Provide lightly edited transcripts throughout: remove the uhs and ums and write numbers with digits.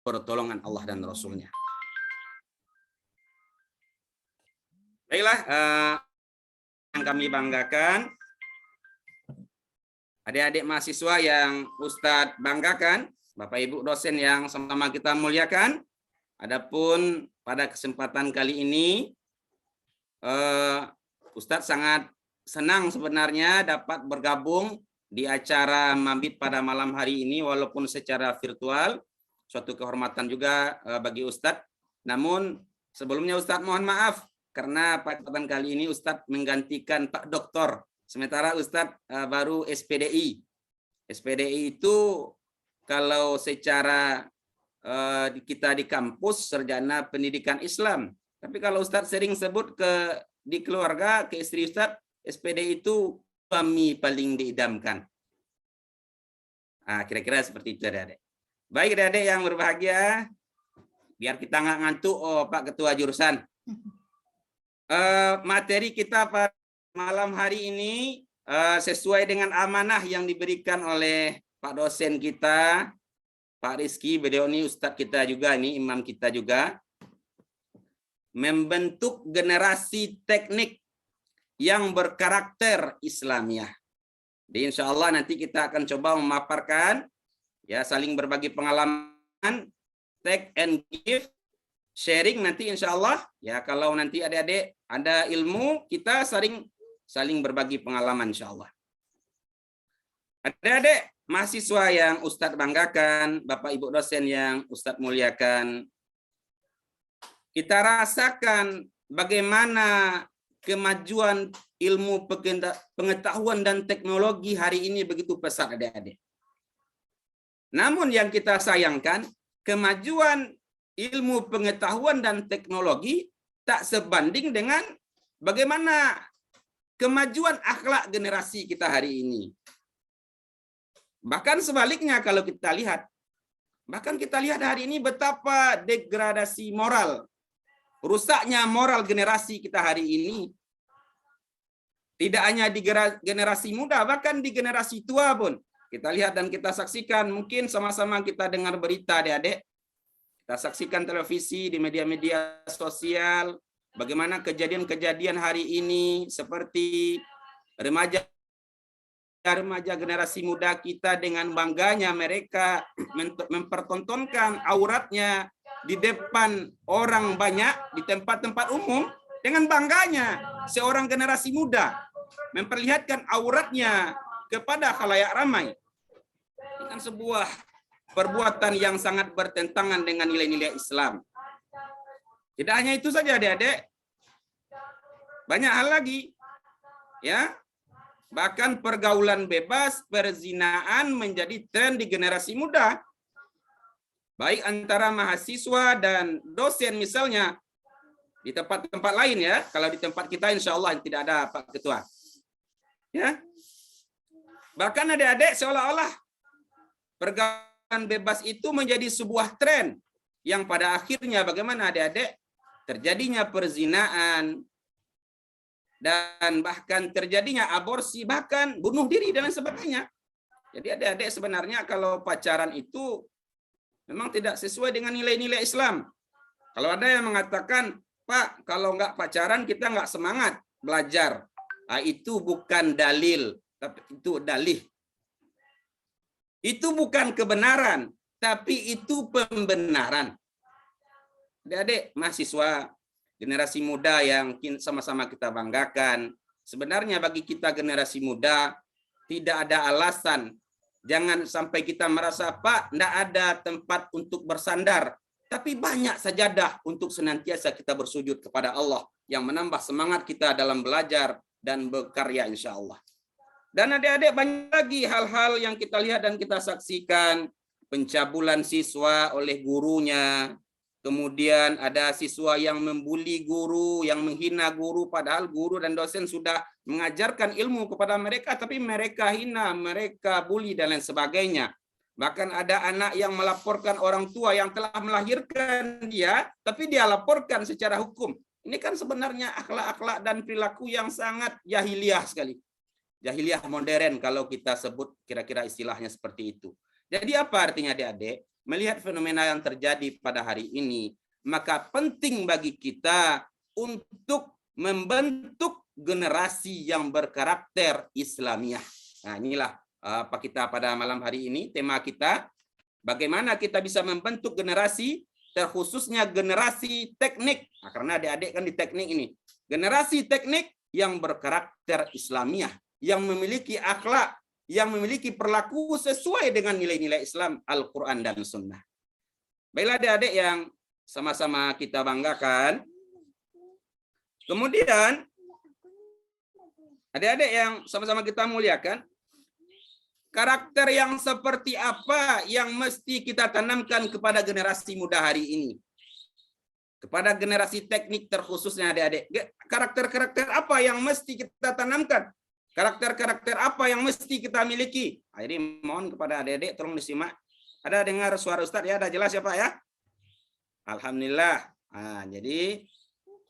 pertolongan Allah dan Rasulnya. Baiklah, yang kami banggakan, adik-adik mahasiswa yang Ustadz banggakan, Bapak Ibu dosen yang sama-sama kita muliakan. Adapun pada kesempatan kali ini, Ustadz sangat senang sebenarnya dapat bergabung di acara Mabit pada malam hari ini, walaupun secara virtual. Suatu kehormatan juga bagi Ustadz. Namun sebelumnya Ustadz mohon maaf, karena pada kesempatan kali ini Ustadz menggantikan Pak Doktor. Sementara Ustadz baru SPDI. SPDI itu kalau secara kita di kampus sarjana pendidikan Islam. Tapi kalau Ustadz sering sebut di keluarga, ke istri Ustadz, SPDI itu kami paling diidamkan. Kira-kira seperti itu, adik-adik. Baik, adik-adik yang berbahagia, biar kita nggak ngantuk, Pak Ketua Jurusan. Materi kita pada malam hari ini sesuai dengan amanah yang diberikan oleh Pak dosen kita, Pak Rizky. Beliau ini Ustadz kita juga, ini imam kita juga. Membentuk generasi teknik yang berkarakter Islamiah. Jadi insya Allah nanti kita akan coba memaparkan, ya, saling berbagi pengalaman, take and give, sharing nanti insya Allah. Ya, kalau nanti adik-adik ada ilmu, kita saling berbagi pengalaman insya Allah. Adik-adik mahasiswa yang Ustadz banggakan, Bapak Ibu dosen yang Ustadz muliakan, kita rasakan bagaimana kemajuan ilmu pengetahuan dan teknologi hari ini begitu pesat, adik-adik. Namun yang kita sayangkan, kemajuan ilmu pengetahuan dan teknologi tak sebanding dengan bagaimana kemajuan akhlak generasi kita hari ini. Bahkan sebaliknya kalau kita lihat, hari ini betapa degradasi moral, rusaknya moral generasi kita hari ini. Tidak hanya di generasi muda, bahkan di generasi tua pun. Kita lihat dan kita saksikan, mungkin sama-sama kita dengar berita, adik-adik. Kita saksikan televisi, di media-media sosial, bagaimana kejadian-kejadian hari ini, seperti remaja generasi muda kita dengan bangganya mereka mempertontonkan auratnya di depan orang banyak, di tempat-tempat umum, dengan bangganya seorang generasi muda memperlihatkan auratnya kepada khalayak ramai. Ini kan sebuah perbuatan yang sangat bertentangan dengan nilai-nilai Islam. Tidak hanya itu saja, adik-adik. Banyak hal lagi. Ya. Bahkan pergaulan bebas, perzinaan menjadi tren di generasi muda. Baik antara mahasiswa dan dosen misalnya. Di tempat-tempat lain, ya. Kalau di tempat kita insya Allah tidak ada, Pak Ketua. Ya. Bahkan adik-adik seolah-olah pergaulan bebas itu menjadi sebuah tren yang pada akhirnya bagaimana, adik-adik, terjadinya perzinaan dan bahkan terjadinya aborsi, bahkan bunuh diri dan lain sebagainya. Jadi adik-adik sebenarnya kalau pacaran itu memang tidak sesuai dengan nilai-nilai Islam. Kalau ada yang mengatakan, Pak, kalau nggak pacaran kita nggak semangat belajar. Itu bukan dalil, tapi itu dalih. Itu bukan kebenaran, tapi itu pembenaran. Adik-adik mahasiswa generasi muda yang sama-sama kita banggakan, sebenarnya bagi kita generasi muda tidak ada alasan. Jangan sampai kita merasa, Pak, tidak ada tempat untuk bersandar. Tapi banyak sajadah untuk senantiasa kita bersujud kepada Allah yang menambah semangat kita dalam belajar dan berkarya insya Allah. Dan adik-adik banyak lagi hal-hal yang kita lihat dan kita saksikan. Pencabulan siswa oleh gurunya. Kemudian ada siswa yang membuli guru, yang menghina guru, padahal guru dan dosen sudah mengajarkan ilmu kepada mereka, tapi mereka hina, mereka bully dan lain sebagainya. Bahkan ada anak yang melaporkan orang tua yang telah melahirkan dia, tapi dia laporkan secara hukum. Ini kan sebenarnya akhlak-akhlak dan perilaku yang sangat jahiliyah sekali. Jahiliyah modern kalau kita sebut kira-kira istilahnya seperti itu. Jadi apa artinya adik-adik? melihat fenomena yang terjadi pada hari ini, maka penting bagi kita untuk membentuk generasi yang berkarakter Islamiah. Nah, inilah apa kita pada malam hari ini, tema kita, bagaimana kita bisa membentuk generasi, terkhususnya generasi teknik. Nah, karena adik-adik kan di teknik ini. Generasi teknik yang berkarakter Islamiah, yang memiliki akhlak, yang memiliki perilaku sesuai dengan nilai-nilai Islam, Al-Quran dan Sunnah. Baiklah adik-adik yang sama-sama kita banggakan. Kemudian, adik-adik yang sama-sama kita muliakan, karakter yang seperti apa yang mesti kita tanamkan kepada generasi muda hari ini? Kepada generasi teknik terkhususnya adik-adik. Karakter-karakter apa yang mesti kita tanamkan? Karakter-karakter apa yang mesti kita miliki? Jadi mohon kepada adik-adik tolong disimak. Ada dengar suara Ustadz ya? Ada jelas ya Pak ya? Alhamdulillah. Nah, jadi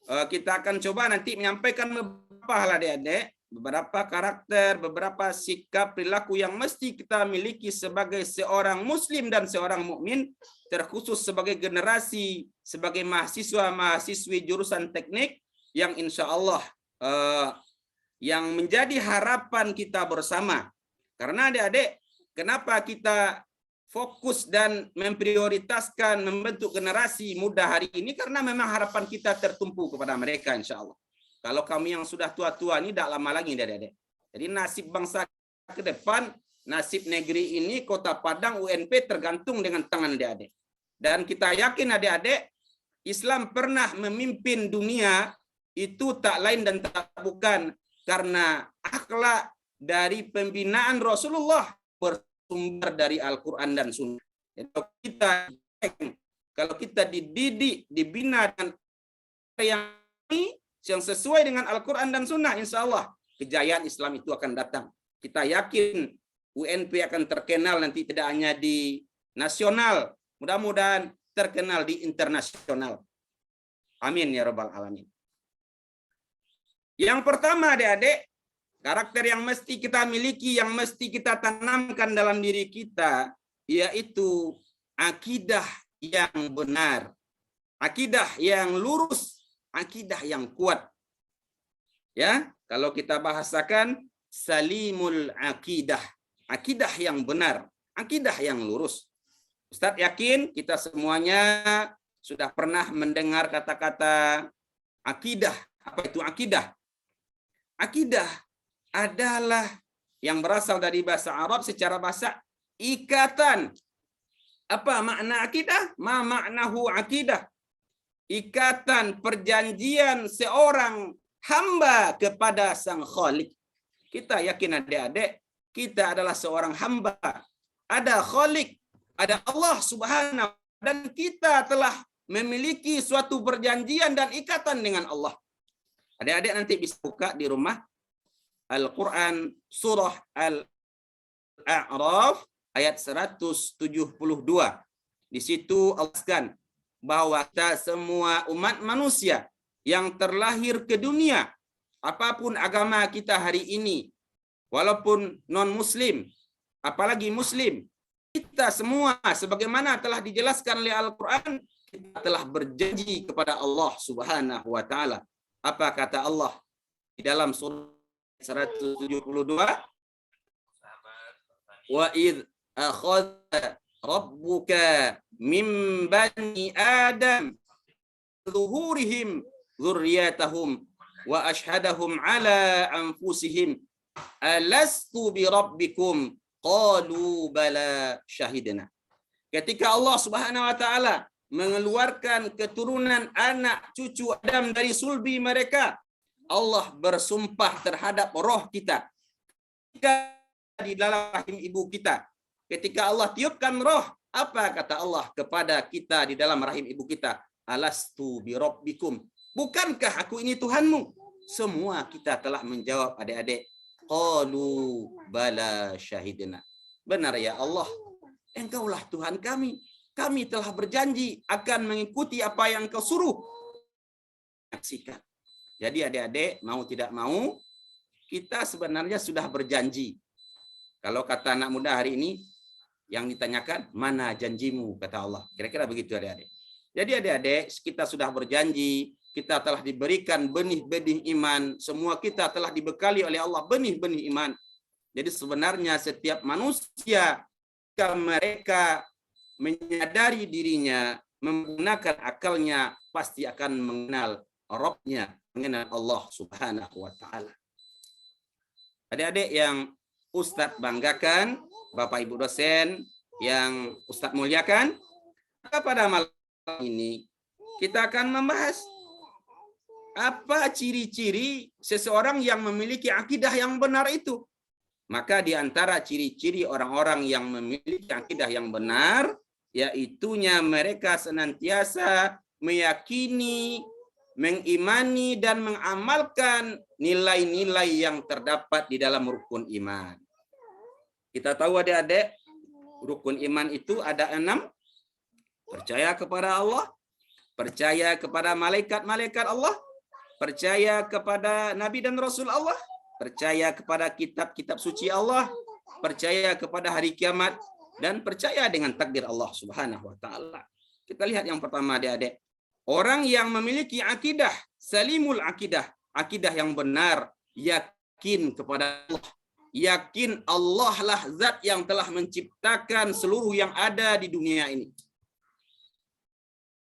kita akan coba nanti menyampaikan beberapa hal adik-adik, beberapa karakter, beberapa sikap perilaku yang mesti kita miliki sebagai seorang muslim dan seorang mukmin, terkhusus sebagai generasi, sebagai mahasiswa-mahasiswi jurusan teknik yang insya Allah yang menjadi harapan kita bersama. Karena adik-adik, kenapa kita fokus dan memprioritaskan membentuk generasi muda hari ini? Karena memang harapan kita tertumpu kepada mereka insya Allah. Kalau kami yang sudah tua-tua ini tidak lama lagi adik-adik. Jadi nasib bangsa ke depan, nasib negeri ini, Kota Padang, UNP tergantung dengan tangan adik-adik. Dan kita yakin adik-adik, Islam pernah memimpin dunia itu tak lain dan tak bukan karena akhlak dari pembinaan Rasulullah bersumber dari Al-Quran dan Sunnah. Kalau kita dididik, dibina dan yang sesuai dengan Al-Quran dan Sunnah, insya Allah kejayaan Islam itu akan datang. Kita yakin UNP akan terkenal nanti tidak hanya di nasional, mudah-mudahan terkenal di internasional. Amin ya Rabbal Alamin. Yang pertama adik-adik, karakter yang mesti kita miliki, yang mesti kita tanamkan dalam diri kita, yaitu akidah yang benar, akidah yang lurus, akidah yang kuat. Ya, kalau kita bahasakan salimul akidah, akidah yang benar, akidah yang lurus. Ustadz yakin kita semuanya sudah pernah mendengar kata-kata akidah. Apa itu akidah? Akidah adalah yang berasal dari bahasa Arab secara bahasa ikatan. Apa makna akidah? Ma maknahu akidah. Ikatan perjanjian seorang hamba kepada Sang Khalik. Kita yakin adik-adik, kita adalah seorang hamba. Ada Khalik, ada Allah Subhanahu, dan kita telah memiliki suatu perjanjian dan ikatan dengan Allah. Adik-adik nanti bisa buka di rumah Al-Quran surah Al-A'raf ayat 172. Di situ Allah katakan bahwa kita semua umat manusia yang terlahir ke dunia, apapun agama kita hari ini, walaupun non-muslim, apalagi muslim, kita semua sebagaimana telah dijelaskan oleh Al-Quran, kita telah berjanji kepada Allah Subhanahu wa Ta'ala. Apa kata Allah di dalam surah 172? Wa idh akhadha rabbuka min bani Adam zuhurihim dzurriyyatahum wa ashhadahum ala anfusihim alastu bi rabbikum qalu bala syahidna. Ketika Allah Subhanahu wa Ta'ala mengeluarkan keturunan anak cucu Adam dari sulbi mereka, Allah bersumpah terhadap roh kita ketika di dalam rahim ibu kita. Ketika Allah tiupkan roh, apa kata Allah kepada kita di dalam rahim ibu kita? Alastu bi rabbikum, bukankah aku ini Tuhanmu? Semua kita telah menjawab adik-adik, qalu bala syahidna. Benar ya Allah, Engkaulah Tuhan kami. Kami telah berjanji akan mengikuti apa yang Engkau suruh. Jadi adik-adik, mau tidak mau, kita sebenarnya sudah berjanji. Kalau kata anak muda hari ini, Yang ditanyakan, mana janjimu, kata Allah. Kira-kira begitu adik-adik. Jadi adik-adik, kita sudah berjanji, kita telah diberikan benih-benih iman, semua kita telah dibekali oleh Allah benih-benih iman. Jadi sebenarnya setiap manusia, jika mereka menyadari dirinya, menggunakan akalnya, pasti akan mengenal Rabb-nya, mengenal Allah Subhanahu wa Ta'ala. Adik-adik yang Ustadz banggakan, Bapak Ibu dosen yang Ustadz muliakan, pada malam ini kita akan membahas apa ciri-ciri seseorang yang memiliki akidah yang benar itu. Maka di antara ciri-ciri orang-orang yang memiliki akidah yang benar, yaitunya mereka senantiasa meyakini, mengimani, dan mengamalkan nilai-nilai yang terdapat di dalam rukun iman. Kita tahu adik-adik, rukun iman itu ada 6. Percaya kepada Allah, percaya kepada malaikat-malaikat Allah, percaya kepada Nabi dan Rasul Allah, percaya kepada kitab-kitab suci Allah, percaya kepada hari kiamat, dan percaya dengan takdir Allah Subhanahu wa Ta'ala. Kita lihat yang pertama adik-adik. Orang yang memiliki akidah, salimul akidah, akidah yang benar, yakin kepada Allah. Yakin Allah lah zat yang telah menciptakan seluruh yang ada di dunia ini.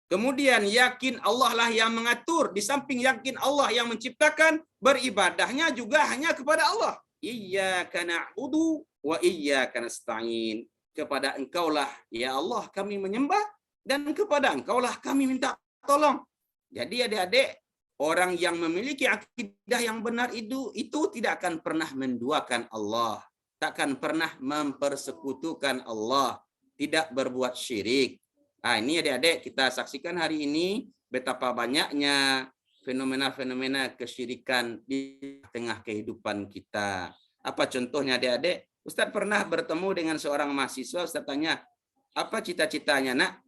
Kemudian yakin Allah lah yang mengatur. Di samping yakin Allah yang menciptakan, beribadahnya juga hanya kepada Allah. Iyyaka na'budu wa iyyaka nasta'in. Kepada Engkaulah ya Allah kami menyembah, dan kepada Engkaulah kami minta tolong. Jadi adik-adik, orang yang memiliki akidah yang benar itu tidak akan pernah menduakan Allah, takkan pernah mempersekutukan Allah, tidak berbuat syirik. Nah, ini adik-adik kita saksikan hari ini betapa banyaknya fenomena-fenomena kesyirikan di tengah kehidupan kita. Apa contohnya adik-adik? Ustadz pernah bertemu dengan seorang mahasiswa, Ustadz tanya, apa cita-citanya nak?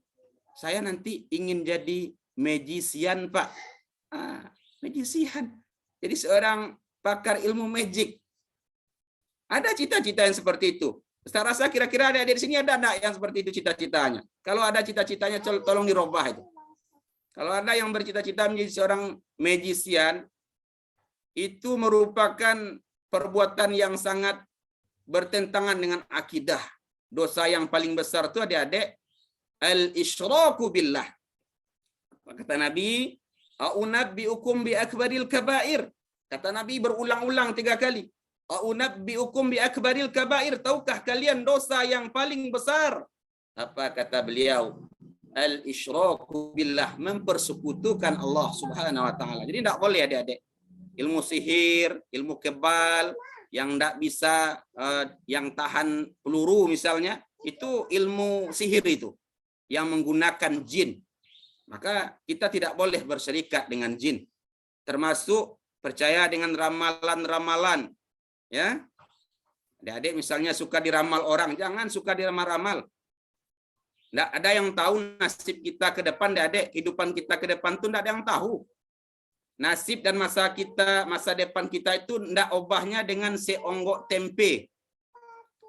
Saya nanti ingin jadi magician, Pak. Magician. Jadi seorang pakar ilmu magic. Ada cita-cita yang seperti itu. Ustaz rasa kira-kira ada di sini ada enggak yang seperti itu cita-citanya? Kalau ada cita-citanya tolong dirubah itu. Kalau ada yang bercita-cita menjadi seorang magician, itu merupakan perbuatan yang sangat bertentangan dengan akidah. Dosa yang paling besar itu adik-adik, al-isyraku billah. Kata Nabi, "A'unabbi'ukum bi akbaril kabair." Kata Nabi berulang-ulang 3 kali. "A'unabbi'ukum bi akbaril kabair." Tahukah kalian dosa yang paling besar? Apa kata beliau? Al-isyraku billah, mempersekutukan Allah Subhanahu wa Ta'ala. Jadi tidak boleh adik-adik. Ilmu sihir, ilmu kebal yang tidak bisa yang tahan peluru misalnya, itu ilmu sihir itu yang menggunakan jin. Maka kita tidak boleh berserikat dengan jin. Termasuk percaya dengan ramalan-ramalan. Ya. Adik-adik misalnya suka diramal orang, jangan suka diramal-ramal. Tidak ada yang tahu nasib kita ke depan, adik-adik. Kehidupan kita ke depan itu tidak ada yang tahu. Nasib dan masa depan kita itu tidak obahnya dengan seonggok tempe.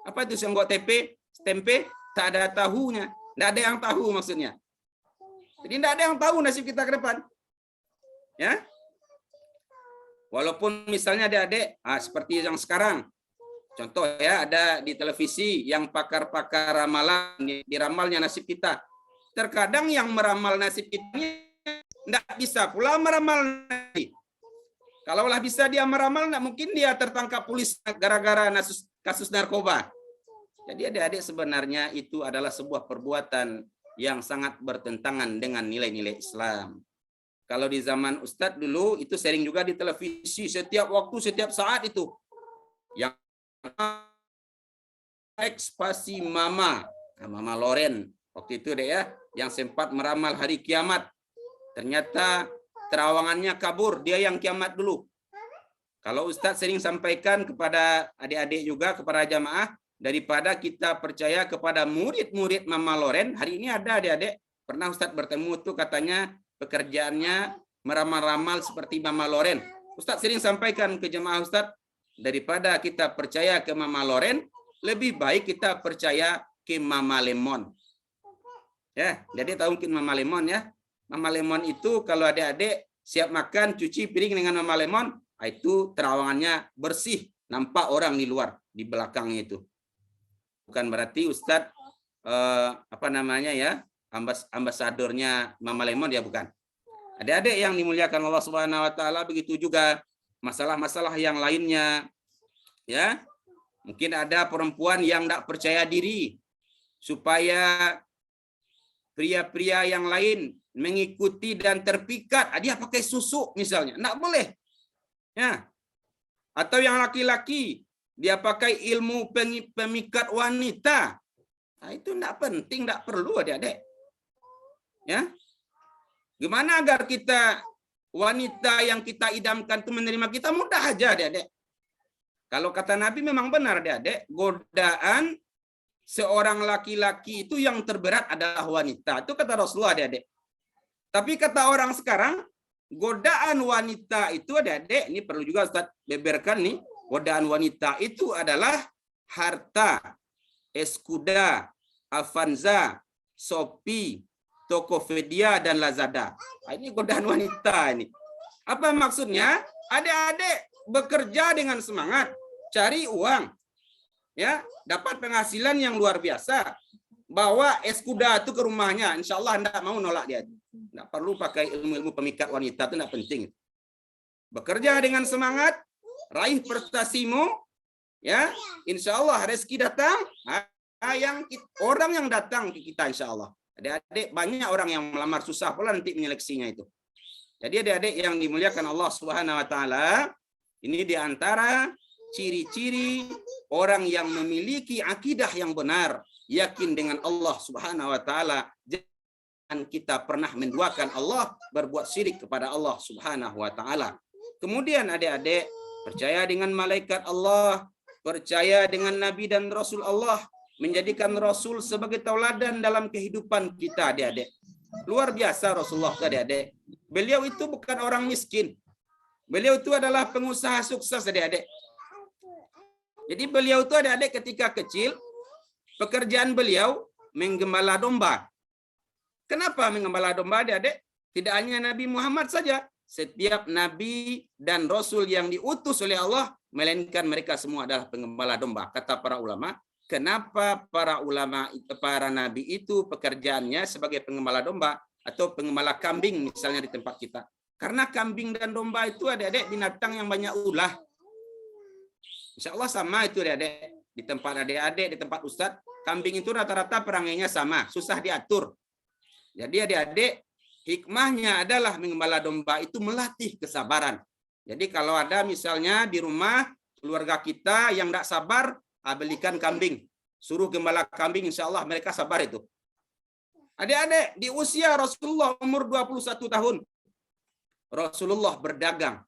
Apa itu seonggok tempe? Tempe tak ada tahunya. Tidak ada yang tahu maksudnya. Jadi tidak ada yang tahu nasib kita ke depan. Ya. Walaupun misalnya adik-adik, seperti yang sekarang. Contoh ya, ada di televisi yang pakar-pakar ramalan, diramalnya nasib kita. Terkadang yang meramal nasib kita tidak bisa pula meramal nasib. Kalaulah bisa dia meramal, tidak mungkin dia tertangkap polisi gara-gara kasus narkoba. Jadi adik-adik sebenarnya itu adalah sebuah perbuatan yang sangat bertentangan dengan nilai-nilai Islam. Kalau di zaman Ustadz dulu, itu sering juga di televisi, setiap waktu, setiap saat itu. Yang ekspasi Mama Loren, waktu itu deh ya, yang sempat meramal hari kiamat. Ternyata terawangannya kabur, dia yang kiamat dulu. Kalau Ustadz sering sampaikan kepada adik-adik juga, kepada jamaah, daripada kita percaya kepada murid-murid Mama Loren, hari ini ada adik-adik, pernah Ustadz bertemu tuh katanya pekerjaannya meramal-ramal seperti Mama Loren. Ustadz sering sampaikan ke jemaah Ustadz, daripada kita percaya ke Mama Loren, lebih baik kita percaya Kim Mama Lemon. Ya, jadi tahu Kim Mama Lemon ya. Mama Lemon itu kalau adik-adik siap makan, cuci piring dengan Mama Lemon, itu terawangannya bersih, nampak orang di luar, di belakangnya itu. Bukan berarti Ustadz apa namanya ya, ambasadornya Mama Lemon ya, bukan. Adik-adik yang dimuliakan Allah Subhanahu wa taala, begitu juga masalah-masalah yang lainnya. Ya. Mungkin ada perempuan yang tidak percaya diri supaya pria-pria yang lain mengikuti dan terpikat. Dia pakai susu misalnya, tidak boleh. Ya. Atau yang laki-laki dia pakai ilmu pemikat wanita. Nah, itu tidak penting, tidak perlu adik-adik. Ya. Gimana agar kita wanita yang kita idamkan itu menerima kita? Mudah aja adik-adik. Kalau kata Nabi memang benar adik-adik, godaan seorang laki-laki itu yang terberat adalah wanita. Itu kata Rasulullah adik-adik. Tapi kata orang sekarang, godaan wanita itu adik-adik, ini perlu juga Ustaz beberkan nih, godaan wanita itu adalah harta, Eskuda, Avanza, Shopee, Tokopedia, dan Lazada. Nah, ini godaan wanita ini. Apa maksudnya? Adik-adik bekerja dengan semangat, cari uang, ya, dapat penghasilan yang luar biasa. Bawa Eskuda itu ke rumahnya, insya Allah tidak mau nolak dia. Tidak perlu pakai ilmu-ilmu pemikat wanita, itu tidak penting. Bekerja dengan semangat, raih prestasimu, ya, insya Allah rezeki datang. Orang yang datang ke kita, insya Allah. Adik-adik banyak orang yang melamar, susah pula nanti menyeleksinya itu. Jadi adik-adik yang dimuliakan Allah Subhanahu wa taala, ini diantara ciri-ciri orang yang memiliki akidah yang benar, yakin dengan Allah Subhanahu wa taala. Jangan kita pernah menduakan Allah, berbuat syirik kepada Allah Subhanahu wa taala. Kemudian adik-adik percaya dengan malaikat Allah, percaya dengan nabi dan rasul Allah, menjadikan Rasul sebagai tauladan dalam kehidupan kita adik-adik. Luar biasa Rasulullah adik-adik. Beliau itu bukan orang miskin. Beliau itu adalah pengusaha sukses adik-adik. Jadi beliau itu adik-adik ketika kecil, pekerjaan beliau menggembala domba. Kenapa menggembala domba adik-adik? Tidak hanya Nabi Muhammad saja. Setiap Nabi dan Rasul yang diutus oleh Allah, melainkan mereka semua adalah penggembala domba. Kata para ulama, kenapa para nabi itu pekerjaannya sebagai penggembala domba atau penggembala kambing misalnya di tempat kita? Karena kambing dan domba itu adik-adik binatang yang banyak ulah. Insya Allah sama itu adik-adik. Di tempat adik-adik, di tempat Ustadz, kambing itu rata-rata perangainya sama, susah diatur. Jadi adik-adik, hikmahnya adalah menggembala domba itu melatih kesabaran. Jadi kalau ada misalnya di rumah keluarga kita yang tidak sabar, belikan kambing. Suruh gembala kambing, insya Allah mereka sabar itu. Adik-adik, di usia Rasulullah umur 21 tahun, Rasulullah berdagang.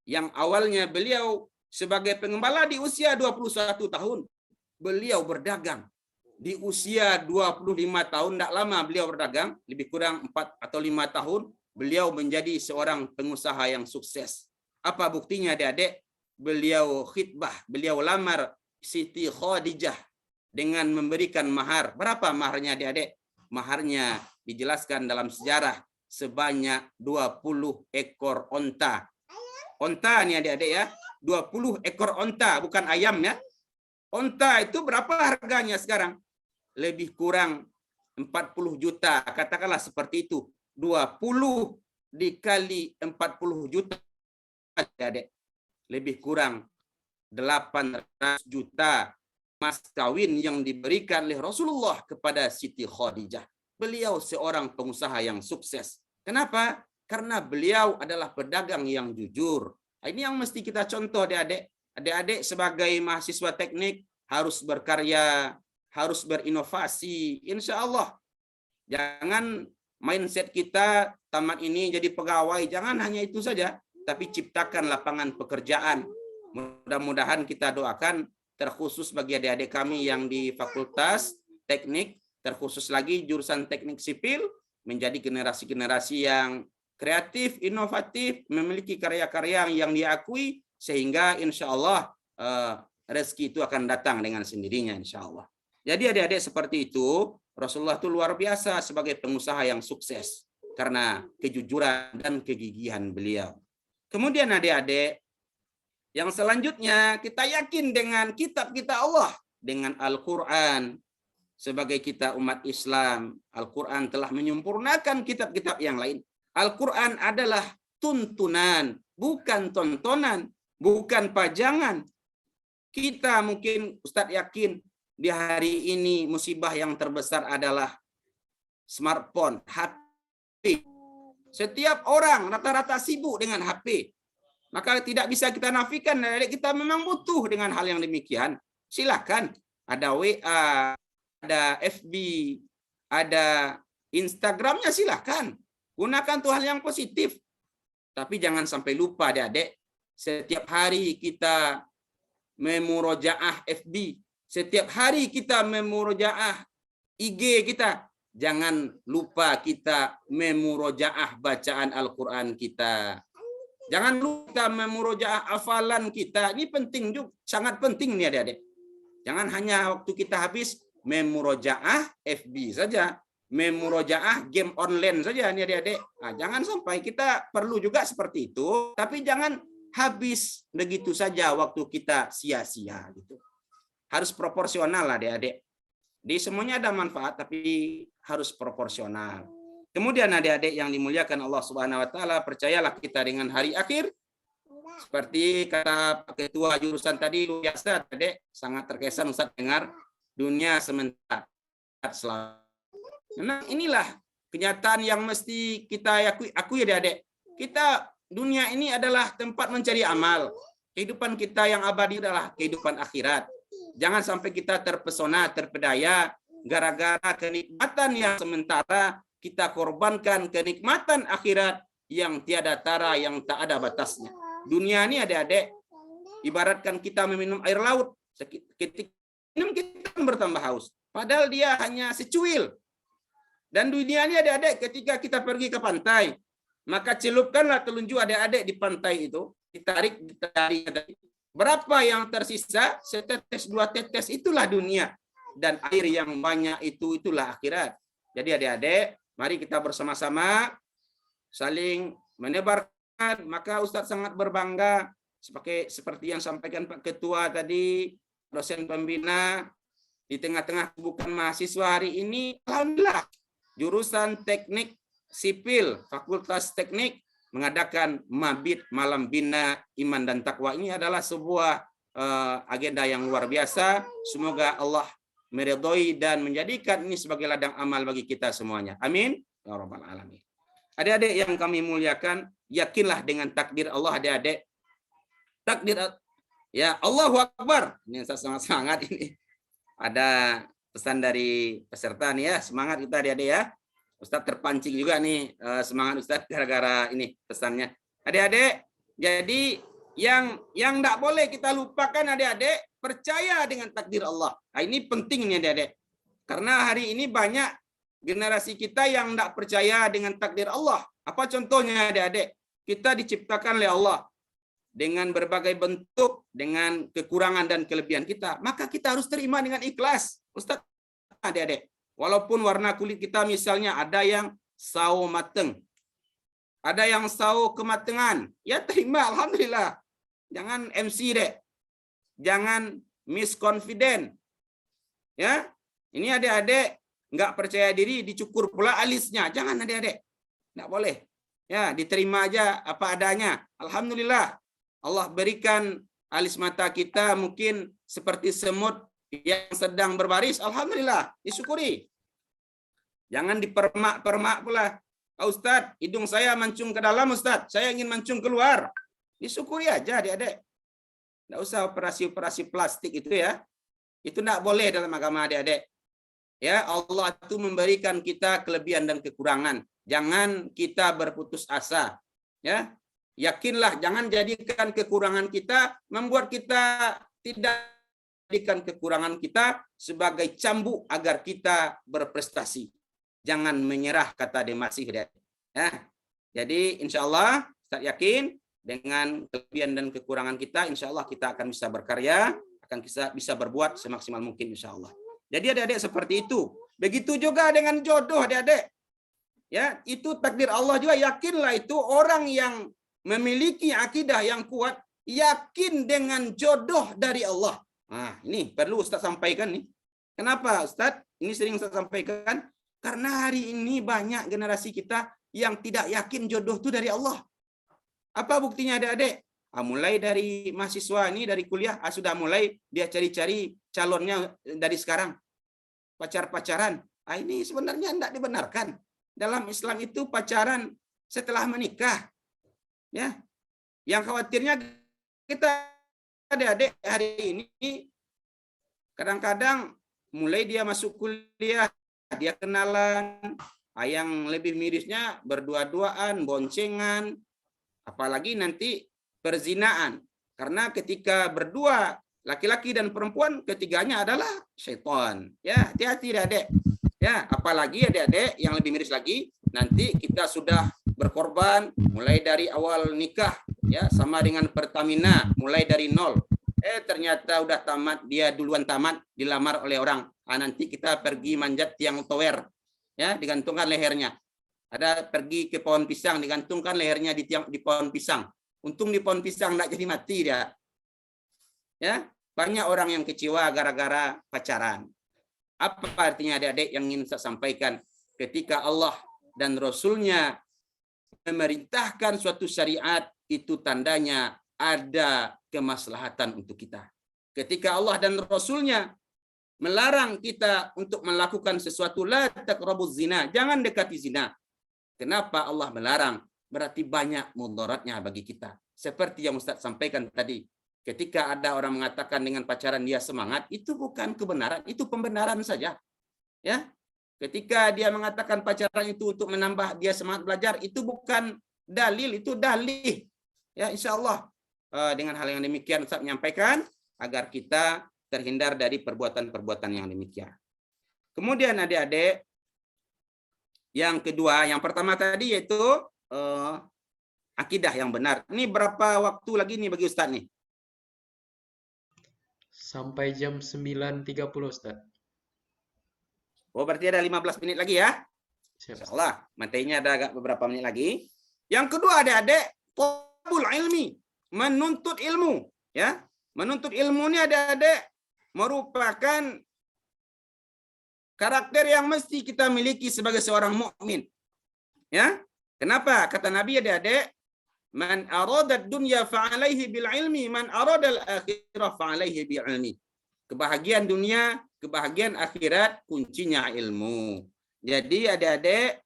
Yang awalnya beliau sebagai pengembala di usia 21 tahun, beliau berdagang. Di usia 25 tahun, tidak lama beliau berdagang, lebih kurang 4 atau 5 tahun, beliau menjadi seorang pengusaha yang sukses. Apa buktinya adik-adik? Beliau khitbah, beliau lamar Siti Khadijah dengan memberikan mahar. Berapa maharnya adik-adik? Maharnya dijelaskan dalam sejarah sebanyak 20 ekor onta. Onta nih adik-adik ya, 20 ekor onta, bukan ayam ya. Onta itu berapa harganya sekarang? Lebih kurang 40 juta, katakanlah seperti itu. 20 dikali 40 juta adik-adik. Lebih kurang 800 juta mas kawin yang diberikan oleh Rasulullah kepada Siti Khadijah. Beliau seorang pengusaha yang sukses. Kenapa? Karena beliau adalah pedagang yang jujur. Ini yang mesti kita contoh adik-adik. Adik-adik sebagai mahasiswa teknik harus berkarya, harus berinovasi. Insya Allah. Jangan mindset kita tamat ini jadi pegawai. Jangan hanya itu saja. Tapi ciptakan lapangan pekerjaan. Mudah-mudahan kita doakan terkhusus bagi adik-adik kami yang di Fakultas Teknik, terkhusus lagi jurusan Teknik Sipil, menjadi generasi-generasi yang kreatif, inovatif, memiliki karya-karya yang diakui, sehingga insya Allah rezeki itu akan datang dengan sendirinya, insya Allah. Jadi adik-adik seperti itu, Rasulullah itu luar biasa sebagai pengusaha yang sukses karena kejujuran dan kegigihan beliau. Kemudian adik-adik, yang selanjutnya kita yakin dengan kitab kita Allah, dengan Al-Quran. Sebagai kita umat Islam, Al-Quran telah menyempurnakan kitab-kitab yang lain. Al-Quran adalah tuntunan, bukan tontonan, bukan pajangan. Kita mungkin, Ustadz yakin, di hari ini musibah yang terbesar adalah smartphone, HP. Setiap orang rata-rata sibuk dengan HP. Maka tidak bisa kita nafikan, kita memang butuh dengan hal yang demikian. Silakan, ada WA, ada FB, ada Instagramnya, silakan. Gunakan tuh hal yang positif. Tapi jangan sampai lupa adik-adik, setiap hari kita memurojaah FB, setiap hari kita memurojaah IG kita, jangan lupa kita memurojaah bacaan Al-Quran kita. Jangan lupa memurojaah hafalan kita. Ini penting juga, sangat penting nih adik-adik. Jangan hanya waktu kita habis memurojaah FB saja, memurojaah game online saja nih adik-adik. Nah, jangan sampai, kita perlu juga seperti itu, tapi jangan habis begitu saja waktu kita sia-sia gitu. Harus proporsional adik-adik. Di semuanya ada manfaat, tapi harus proporsional. Kemudian adik-adik yang dimuliakan Allah Subhanahu wa taala, percayalah kita dengan hari akhir. Seperti kata ketua jurusan tadi, luar biasa adik, sangat terkesan Ustaz dengar dunia sementara. Memang inilah kenyataan yang mesti kita akui adik-adik. Kita, dunia ini adalah tempat mencari amal. Kehidupan kita yang abadi adalah kehidupan akhirat. Jangan sampai kita terpesona, terpedaya gara-gara kenikmatan yang sementara, kita korbankan kenikmatan akhirat yang tiada tara, yang tak ada batasnya. Dunia ini adik-adik, ibaratkan kita meminum air laut. Ketika minum kita bertambah haus. Padahal dia hanya secuil. Dan dunia ini adik-adik, ketika kita pergi ke pantai, maka celupkanlah telunjuk adik-adik di pantai itu, ditarik. Berapa yang tersisa? Setetes, dua tetes, itulah dunia. Dan air yang banyak itulah akhirat. Jadi adik-adik, mari kita bersama-sama saling menebarkan. Maka Ustadz sangat berbangga seperti yang sampaikan Pak Ketua tadi, dosen pembina, di tengah-tengah kesibukan mahasiswa hari ini, alhamdulillah, jurusan teknik sipil, Fakultas Teknik mengadakan Mabit Malam Bina Iman dan Takwa. Ini adalah sebuah agenda yang luar biasa. Semoga Allah meridhoi dan menjadikan ini sebagai ladang amal bagi kita semuanya. Amin ya rabbal alamin. Adik-adik yang kami muliakan, yakinlah dengan takdir Allah adik-adik. Takdir ya, Allahu Akbar. Ini sangat semangat ini. Ada pesan dari peserta nih ya, semangat kita adik-adik ya. Ustadz terpancing juga nih semangat Ustadz gara-gara ini pesannya. Adik-adik, jadi yang tidak boleh kita lupakan adik-adik, percaya dengan takdir Allah. Nah, ini penting nih adik-adik. Karena hari ini banyak generasi kita yang tidak percaya dengan takdir Allah. Apa contohnya adik-adik? Kita diciptakan oleh Allah dengan berbagai bentuk, dengan kekurangan dan kelebihan kita. Maka kita harus terima dengan ikhlas. Ustadz, adik-adik. Walaupun warna kulit kita misalnya ada yang sawo mateng, ada yang sawo kematangan, ya terima, alhamdulillah. Jangan MC deh, jangan misconfident, ya. Ini adik-adik nggak percaya diri, dicukur pula alisnya, jangan adik-adik, nggak boleh. Ya, diterima aja apa adanya. Alhamdulillah, Allah berikan alis mata kita mungkin seperti semut yang sedang berbaris, alhamdulillah, disyukuri. Jangan dipermak-permak pula. Ustadz, hidung saya mancung ke dalam, Ustadz. Saya ingin mancung keluar. Disyukuri aja, adik-adik. Tidak usah operasi-operasi plastik itu ya. Itu tidak boleh dalam agama adik-adik. Ya, Allah itu memberikan kita kelebihan dan kekurangan. Jangan kita berputus asa. Ya, yakinlah, jangan jadikan kekurangan kita membuat kita tidak jadikan kekurangan kita sebagai cambuk agar kita berprestasi. Jangan menyerah, kata Demasih. Ya, jadi insya Allah saya yakin dengan kelebihan dan kekurangan kita, insya Allah kita akan bisa berkarya, akan bisa berbuat semaksimal mungkin insya Allah. Jadi adik-adik seperti itu. Begitu juga dengan jodoh adik-adik. Ya, itu takdir Allah juga. Yakinlah itu orang yang memiliki akidah yang kuat, yakin dengan jodoh dari Allah. Nah, ini perlu Ustaz sampaikan nih. Kenapa Ustaz? Ini sering Ustaz sampaikan. Karena hari ini banyak generasi kita yang tidak yakin jodoh itu dari Allah. Apa buktinya adik-adik? Mulai dari mahasiswa ini, dari kuliah, sudah mulai dia cari-cari calonnya dari sekarang. Pacar-pacaran. Ini sebenarnya tidak dibenarkan. Dalam Islam itu pacaran setelah menikah. Ya. Yang khawatirnya kita adik-adik hari ini kadang-kadang mulai dia masuk kuliah, dia kenalan, yang lebih mirisnya berdua-duaan, boncengan, apalagi nanti perzinaan. Karena ketika berdua laki-laki dan perempuan, ketiganya adalah syaitan. Ya, hati-hati adik. Ya, apalagi adik-adik yang lebih miris lagi, nanti kita sudah berkorban mulai dari awal nikah, ya, sama dengan Pertamina, mulai dari nol. Ternyata udah tamat, dia duluan tamat, dilamar oleh orang. Nanti kita pergi manjat tiang tower, ya, digantungkan lehernya. Ada pergi ke pohon pisang, digantungkan lehernya di pohon pisang. Untung di pohon pisang enggak jadi mati dia. Ya, banyak orang yang kecewa gara-gara pacaran. Apa artinya adik-adik yang ingin saya sampaikan? Ketika Allah dan Rasul-Nya memerintahkan suatu syariat, itu tandanya ada kemaslahatan untuk kita. Ketika Allah dan Rasul-Nya melarang kita untuk melakukan sesuatu, la taqrabuz zina, jangan dekati zina. Kenapa Allah melarang? Berarti banyak mudaratnya bagi kita. Seperti yang Ustaz sampaikan tadi. Ketika ada orang mengatakan dengan pacaran dia semangat, itu bukan kebenaran, itu pembenaran saja. Ya. Ketika dia mengatakan pacaran itu untuk menambah dia semangat belajar, itu bukan dalil, itu dalih. Ya, insyaallah dengan hal yang demikian Ustaz menyampaikan agar kita terhindar dari perbuatan-perbuatan yang demikian. Kemudian adik-adik, yang kedua, yang pertama tadi yaitu akidah yang benar. Ini berapa waktu lagi nih bagi Ustaz nih? Sampai jam 9.30 Ustaz. Oh, berarti ada 15 menit lagi ya? Siap, insyaallah, materinya ada agak beberapa menit lagi. Yang kedua adik-adik, thalabul ilmi, menuntut ilmu, ya. Menuntut ilmu ini adik-adik merupakan karakter yang mesti kita miliki sebagai seorang mukmin. Ya. Kenapa? Kata Nabi adik-adik, man arada dunya fa'alaihi bil ilmi, man arada al akhirah fa'alaihi bil ilmi. Kebahagiaan dunia, kebahagiaan akhirat, kuncinya ilmu. Jadi adik-adik,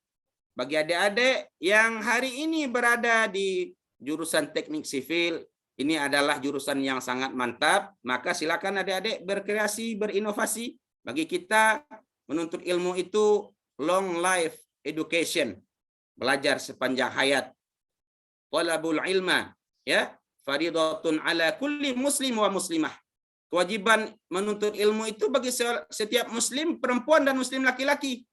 bagi adik-adik yang hari ini berada di jurusan teknik sivil, ini adalah jurusan yang sangat mantap, maka silakan adik-adik berkreasi, berinovasi. Bagi kita menuntut ilmu itu long life education, belajar sepanjang hayat. Talabul ilma, ya, faridatun ala kulli muslim wa muslimah. Kewajiban menuntut ilmu itu bagi setiap muslim perempuan dan muslim laki-laki.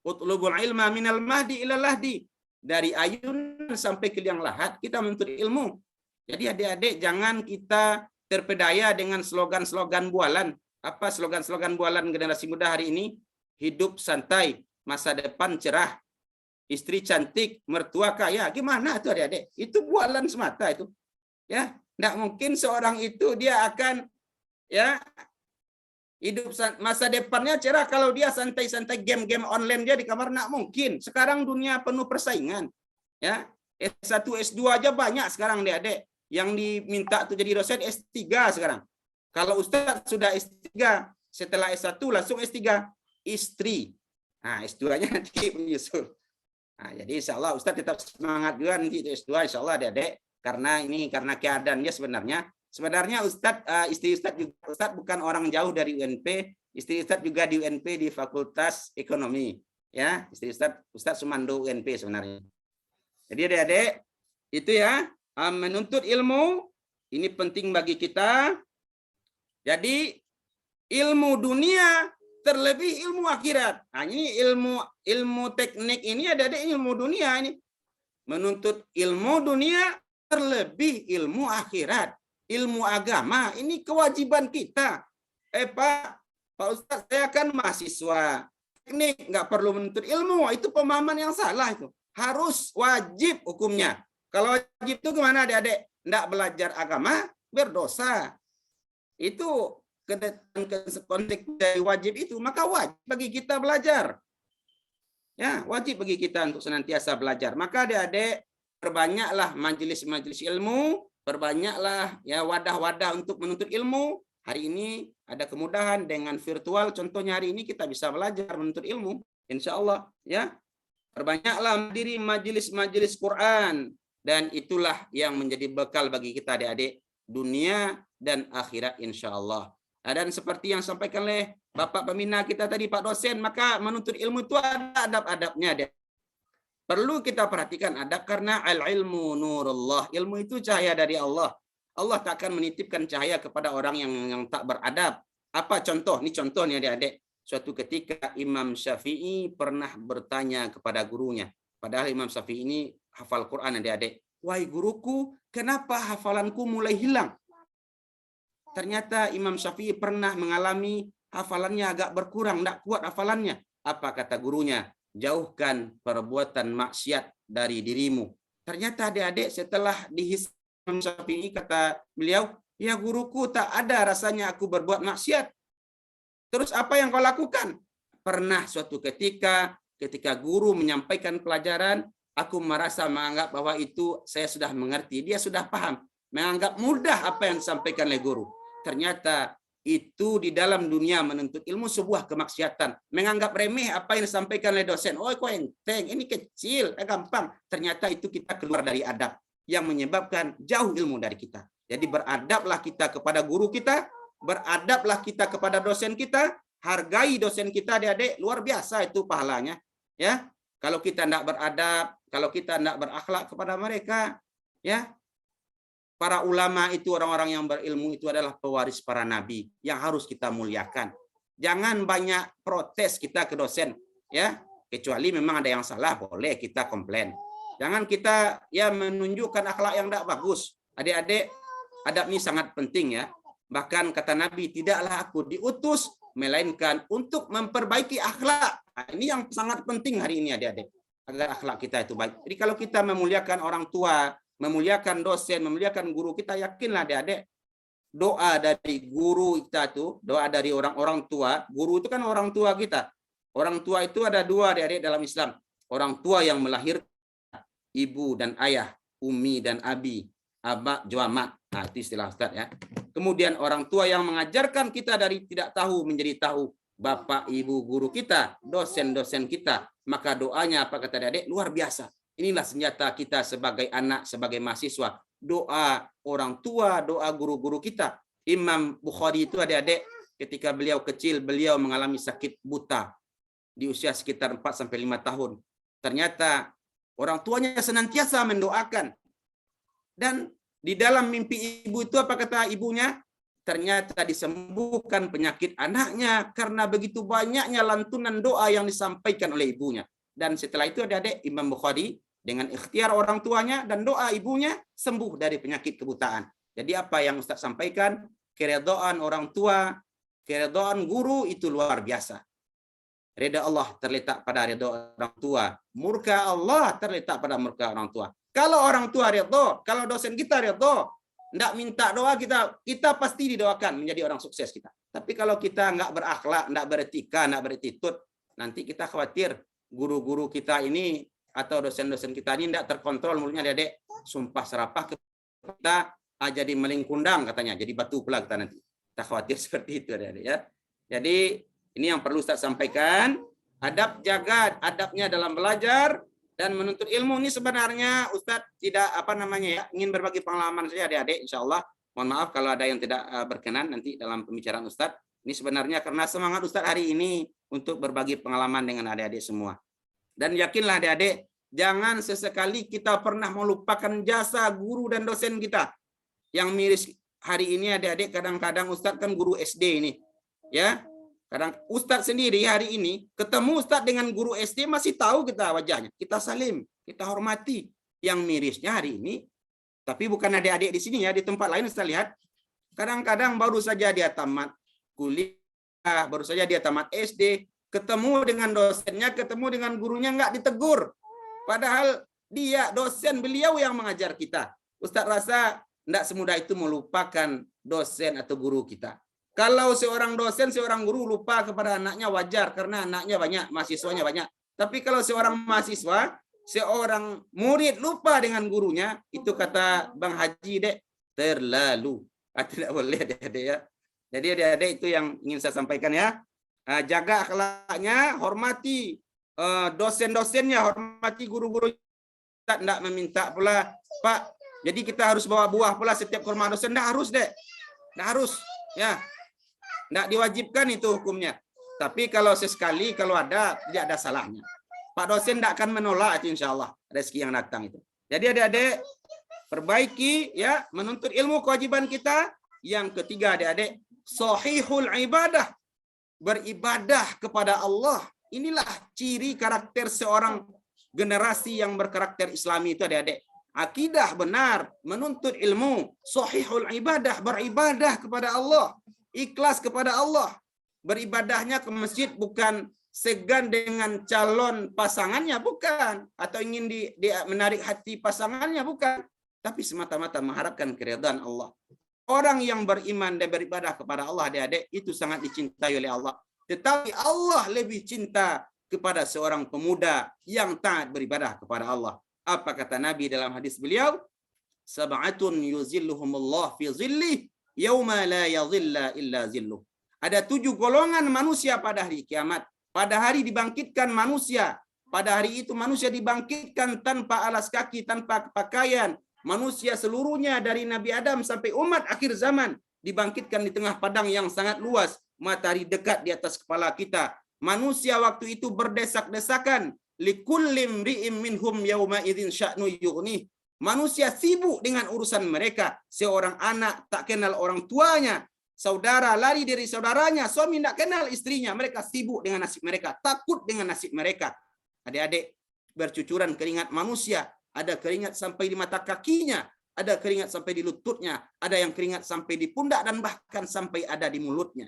Utlubul ilma minal mahdi ilal lahdi. Dari ayun sampai ke liang lahat kita menuntut ilmu. Jadi adik-adik jangan kita terpedaya dengan slogan-slogan bualan. Apa slogan-slogan bualan generasi muda hari ini? Hidup santai, masa depan cerah, istri cantik, mertua kaya. Gimana itu adik-adik? Itu bualan semata itu. Ya, enggak mungkin seorang itu dia akan ya hidup masa depannya cerah kalau dia santai-santai game-game online dia di kamar. Enggak mungkin. Sekarang dunia penuh persaingan. Ya, S1, S2 aja banyak sekarang adik-adik. Yang diminta tuh jadi dosen S3 sekarang. Kalau Ustaz sudah S3, setelah S1 langsung S3, istri. Nah, S2-nya nanti menyusul. Nah, jadi insyaallah Ustaz tetap semangat juga nanti S2 insyaallah adik-adik. Karena keadaannya sebenarnya Ustaz, istri Ustaz bukan orang jauh dari UNP, istri Ustaz juga di UNP di Fakultas Ekonomi. Ya, istri Ustaz Sumando UNP sebenarnya. Jadi adik-adik, itu ya, menuntut ilmu ini penting bagi kita. Jadi ilmu dunia terlebih ilmu akhirat. Nah, ini ilmu teknik ini ada ilmu dunia ini. Menuntut ilmu dunia terlebih ilmu akhirat. Ilmu agama ini kewajiban kita. Pak, Pak Ustadz, saya kan mahasiswa teknik, nggak perlu menuntut ilmu. Itu pemahaman yang salah itu. Harus wajib hukumnya. Kalau wajib itu gimana adik-adik? Nggak belajar agama, berdosa. Itu konteks dari wajib itu, maka wajib bagi kita belajar. Ya, wajib bagi kita untuk senantiasa belajar. Maka adik-adik, perbanyaklah majelis-majelis ilmu, perbanyaklah ya wadah-wadah untuk menuntut ilmu. Hari ini ada kemudahan dengan virtual. Contohnya hari ini kita bisa belajar menuntut ilmu, insya Allah. Ya, perbanyaklah mendiri majelis-majelis Quran, dan itulah yang menjadi bekal bagi kita adik-adik dunia dan akhirat insya Allah. Dan seperti yang sampaikan oleh Bapak Pembina kita tadi, Pak dosen, maka menuntut ilmu itu ada adab-adabnya. Perlu kita perhatikan adab karena al-ilmu nurullah. Ilmu itu cahaya dari Allah. Allah tak akan menitipkan cahaya kepada orang yang tak beradab. Apa contoh? Ini contoh nih adik-adik. Suatu ketika Imam Syafi'i pernah bertanya kepada gurunya. Padahal Imam Syafi'i ini hafal Quran adik-adik. Wahai guruku, kenapa hafalanku mulai hilang? Ternyata Imam Syafi'i pernah mengalami hafalannya agak berkurang, tidak kuat hafalannya. Apa kata gurunya? Jauhkan perbuatan maksiat dari dirimu. Ternyata adik-adik setelah dihisab Imam Syafi'i, kata beliau, ya guruku, tak ada rasanya aku berbuat maksiat. Terus apa yang kau lakukan? Pernah suatu ketika guru menyampaikan pelajaran, aku merasa menganggap bahwa itu saya sudah mengerti, dia sudah paham, menganggap mudah apa yang disampaikan oleh guru. Ternyata itu di dalam dunia menuntut ilmu sebuah kemaksiatan. Menganggap remeh apa yang disampaikan oleh dosen. Oh, kok enteng, ini kecil, gampang. Ternyata itu kita keluar dari adab yang menyebabkan jauh ilmu dari kita. Jadi beradablah kita kepada guru kita, beradablah kita kepada dosen kita, hargai dosen kita adik-adik, luar biasa itu pahalanya. Ya, kalau kita tidak beradab, kalau kita tidak berakhlak kepada mereka, ya, para ulama itu orang-orang yang berilmu itu adalah pewaris para nabi yang harus kita muliakan. Jangan banyak protes kita ke dosen, ya, kecuali memang ada yang salah, boleh kita komplain. Jangan kita ya menunjukkan akhlak yang tidak bagus. Adik-adik, adab ini sangat penting ya. Bahkan kata Nabi, tidaklah aku diutus melainkan untuk memperbaiki akhlak. Nah, ini yang sangat penting hari ini adik-adik, agar akhlak kita itu baik. Jadi kalau kita memuliakan orang tua, memuliakan dosen, memuliakan guru, kita yakinlah adik-adik, doa dari guru kita itu, doa dari orang-orang tua, guru itu kan orang tua kita. Orang tua itu ada dua adik-adik dalam Islam. Orang tua yang melahirkan, ibu dan ayah, umi dan abi, aba, juama. Nah, itu istilah Ustaz ya. Kemudian orang tua yang mengajarkan kita dari tidak tahu menjadi tahu, bapak, ibu, guru kita, dosen-dosen kita. Maka doanya apa kata adik-adik? Luar biasa. Inilah senjata kita sebagai anak, sebagai mahasiswa. Doa orang tua, doa guru-guru kita. Imam Bukhari itu adik-adik, ketika beliau kecil, beliau mengalami sakit buta di usia sekitar 4-5 tahun. Ternyata orang tuanya senantiasa mendoakan. Dan di dalam mimpi ibu itu apa kata ibunya? Ternyata disembuhkan penyakit anaknya karena begitu banyaknya lantunan doa yang disampaikan oleh ibunya. Dan setelah itu adik-adik, Imam Bukhari dengan ikhtiar orang tuanya dan doa ibunya sembuh dari penyakit kebutaan. Jadi apa yang Ustaz sampaikan, keridhaan orang tua, keridhaan guru itu luar biasa. Ridha Allah terletak pada ridha orang tua. Murka Allah terletak pada murka orang tua. Kalau orang tua ridha, kalau dosen kita ridha, tidak minta doa kita pasti didoakan menjadi orang sukses kita. Tapi kalau kita nggak berakhlak, nggak beretika, nggak beretitut, nanti kita khawatir guru-guru kita ini atau dosen-dosen kita ini tidak terkontrol mulutnya, adik-adik, sumpah serapah kita jadi meling kundang katanya, jadi batu pula kita nanti. Kita khawatir seperti itu adik-adik ya. Jadi ini yang perlu Ustaz sampaikan. Adab, jaga adabnya dalam belajar dan menuntut ilmu. Ini sebenarnya Ustaz tidak ingin berbagi pengalaman saya adik-adik, insyaallah. Mohon maaf kalau ada yang tidak berkenan nanti dalam pembicaraan Ustaz. Ini sebenarnya karena semangat Ustaz hari ini untuk berbagi pengalaman dengan adik-adik semua. Dan yakinlah adik-adik, jangan sesekali kita pernah melupakan jasa guru dan dosen kita. Yang miris hari ini adik-adik, kadang-kadang Ustaz kan guru SD ini. Ya, kadang Ustaz sendiri hari ini ketemu Ustaz dengan guru SD masih tahu kita wajahnya. Kita salim, kita hormati. Yang mirisnya hari ini, tapi bukan adik-adik di sini ya, di tempat lain Ustaz lihat, kadang-kadang baru saja dia tamat kuliah baru saja dia tamat SD, ketemu dengan dosennya, ketemu dengan gurunya nggak ditegur. Padahal dia dosen, beliau yang mengajar kita. Ustaz rasa nggak semudah itu melupakan dosen atau guru kita. Kalau seorang dosen, seorang guru lupa kepada anaknya wajar karena anaknya banyak, mahasiswanya banyak. Tapi kalau seorang mahasiswa, seorang murid lupa dengan gurunya, itu kata Bang Haji, Dek, terlalu. Tidak boleh, Dek, ya. Jadi adik-adik itu yang ingin saya sampaikan ya. Jaga akhlaknya, hormati dosen-dosennya, hormati guru-guru. Kita tidak meminta pula, Pak, jadi kita harus bawa buah pula setiap ke rumah dosen. Tidak harus, Dek. Tidak harus. Ya. Tidak diwajibkan itu hukumnya. Tapi kalau sesekali, kalau ada, tidak ada salahnya. Pak dosen tidak akan menolak itu insya Allah. Rezeki yang datang itu. Jadi adik-adik, perbaiki ya, menuntut ilmu kewajiban kita. Yang ketiga adik-adik, sahihul ibadah. Beribadah kepada Allah. Inilah ciri karakter seorang generasi yang berkarakter Islami itu adik-adik. Akidah benar, menuntut ilmu, sahihul ibadah, beribadah kepada Allah, ikhlas kepada Allah. Beribadahnya ke masjid bukan segan dengan calon pasangannya, bukan, atau ingin menarik hati pasangannya, bukan, tapi semata-mata mengharapkan keridhaan Allah. Orang yang beriman dan beribadah kepada Allah, adik-adik, itu sangat dicintai oleh Allah. Tetapi Allah lebih cinta kepada seorang pemuda yang taat beribadah kepada Allah. Apa kata Nabi dalam hadis beliau? Sab'atun yuzilluhumullah fi zillih yauma la yadhilla illa zilluh. Ada 7 golongan manusia pada hari kiamat. Pada hari dibangkitkan manusia. Pada hari itu manusia dibangkitkan tanpa alas kaki, tanpa pakaian. Manusia seluruhnya dari Nabi Adam sampai umat akhir zaman dibangkitkan di tengah padang yang sangat luas. Matahari dekat di atas kepala kita. Manusia waktu itu berdesak-desakan. Likullim ri'im minhum yawma idzin sya'nu yughnih. Manusia sibuk dengan urusan mereka. Seorang anak tak kenal orang tuanya. Saudara lari dari saudaranya. Suami tak kenal istrinya. Mereka sibuk dengan nasib mereka. Takut dengan nasib mereka. Adik-adik, bercucuran keringat manusia. Ada keringat sampai di mata kakinya. Ada keringat sampai di lututnya. Ada yang keringat sampai di pundak dan bahkan sampai ada di mulutnya.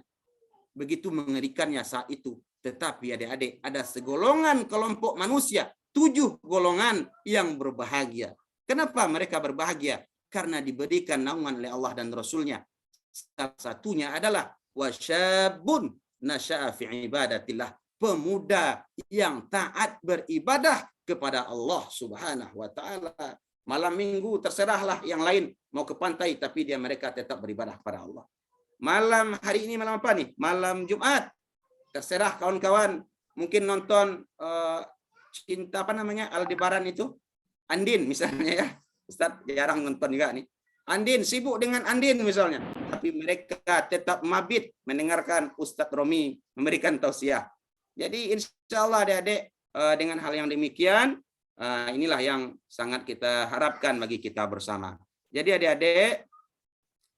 Begitu mengerikannya saat itu. Tetapi adik-adik, ada segolongan kelompok manusia, 7 golongan yang berbahagia. Kenapa mereka berbahagia? Karena diberikan naungan oleh Allah dan Rasulnya. Salah satunya adalah wasyabun nasya'a fi ibadatillah. Pemuda yang taat beribadah kepada Allah Subhanahu wa taala. Malam minggu terserahlah yang lain mau ke pantai, tapi mereka tetap beribadah kepada Allah. Malam hari ini malam apa nih? Malam Jumat. Terserah kawan-kawan mungkin nonton cinta apa namanya Aldebaran itu, Andin misalnya ya. Ustaz jarang nonton juga nih. Andin sibuk dengan Andin misalnya, tapi mereka tetap mabit mendengarkan Ustaz Romi memberikan tausiah. Jadi insya Allah adik-adik dengan hal yang demikian inilah yang sangat kita harapkan bagi kita bersama. Jadi adik-adik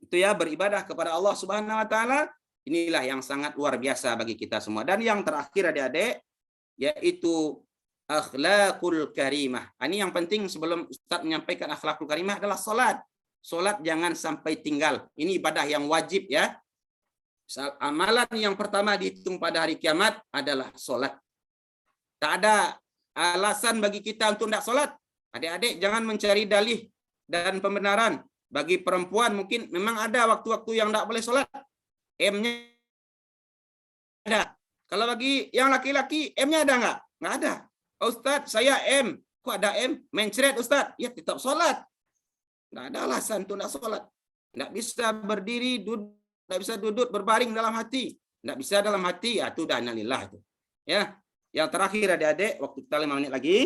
itu ya beribadah kepada Allah Subhanahu wa taala. Inilah yang sangat luar biasa bagi kita semua. Dan yang terakhir adik-adik, yaitu akhlakul karimah. Ini yang penting sebelum Ustaz menyampaikan akhlakul karimah adalah salat. Salat jangan sampai tinggal. Ini ibadah yang wajib ya. Amalan yang pertama dihitung pada hari kiamat adalah salat. Tak ada alasan bagi kita untuk tidak salat. Adik-adik jangan mencari dalih dan pembenaran. Bagi perempuan mungkin memang ada waktu-waktu yang tidak boleh salat. M-nya ada. Kalau bagi yang laki-laki, M-nya ada nggak? Nggak ada. Oh, Ustaz, saya M. Kok ada M? Mencret, Ustaz. Ya, tetap sholat. Nggak ada alasan untuk nggak sholat. Nggak bisa berdiri, nggak bisa duduk, berbaring dalam hati. Nggak bisa dalam hati, ya itu dah innalillah itu. Ya. Yang terakhir adik-adik, waktu kita 5 menit lagi.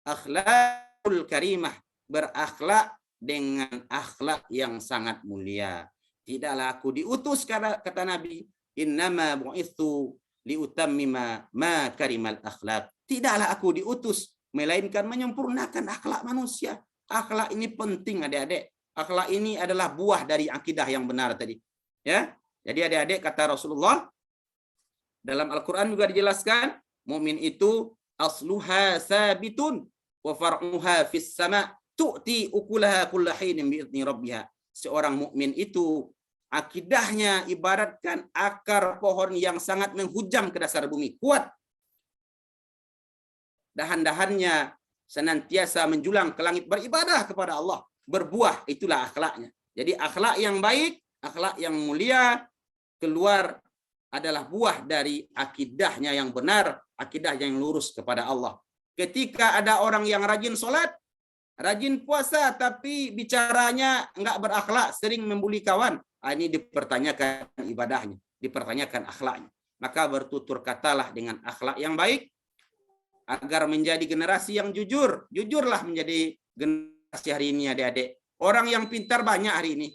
Akhlakul karimah. Berakhlak dengan akhlak yang sangat mulia. Tidaklah aku diutus kata Nabi, innama bu'itsu liutammima ma karimal akhlak. Tidaklah aku diutus melainkan menyempurnakan akhlak manusia. Akhlak ini penting adik-adik. Akhlak ini adalah buah dari akidah yang benar tadi. Ya. Jadi adik-adik kata Rasulullah dalam Al-Qur'an juga dijelaskan, mukmin itu asluha sabitun wa far'uha fis sama' tu'ti ukulaha kulla hinin bi'izni rabbiha. Seorang mukmin itu akidahnya ibaratkan akar pohon yang sangat menghujam ke dasar bumi, kuat. Dahan-dahannya senantiasa menjulang ke langit, beribadah kepada Allah, berbuah, itulah akhlaknya. Jadi akhlak yang baik, akhlak yang mulia keluar adalah buah dari akidahnya yang benar, akidah yang lurus kepada Allah. Ketika ada orang yang rajin sholat, rajin puasa, tapi bicaranya enggak berakhlak, sering membuli kawan, ini dipertanyakan ibadahnya, dipertanyakan akhlaknya. Maka bertutur katalah dengan akhlak yang baik, agar menjadi generasi yang jujur. Jujurlah menjadi generasi hari ini, adik-adik. Orang yang pintar banyak hari ini.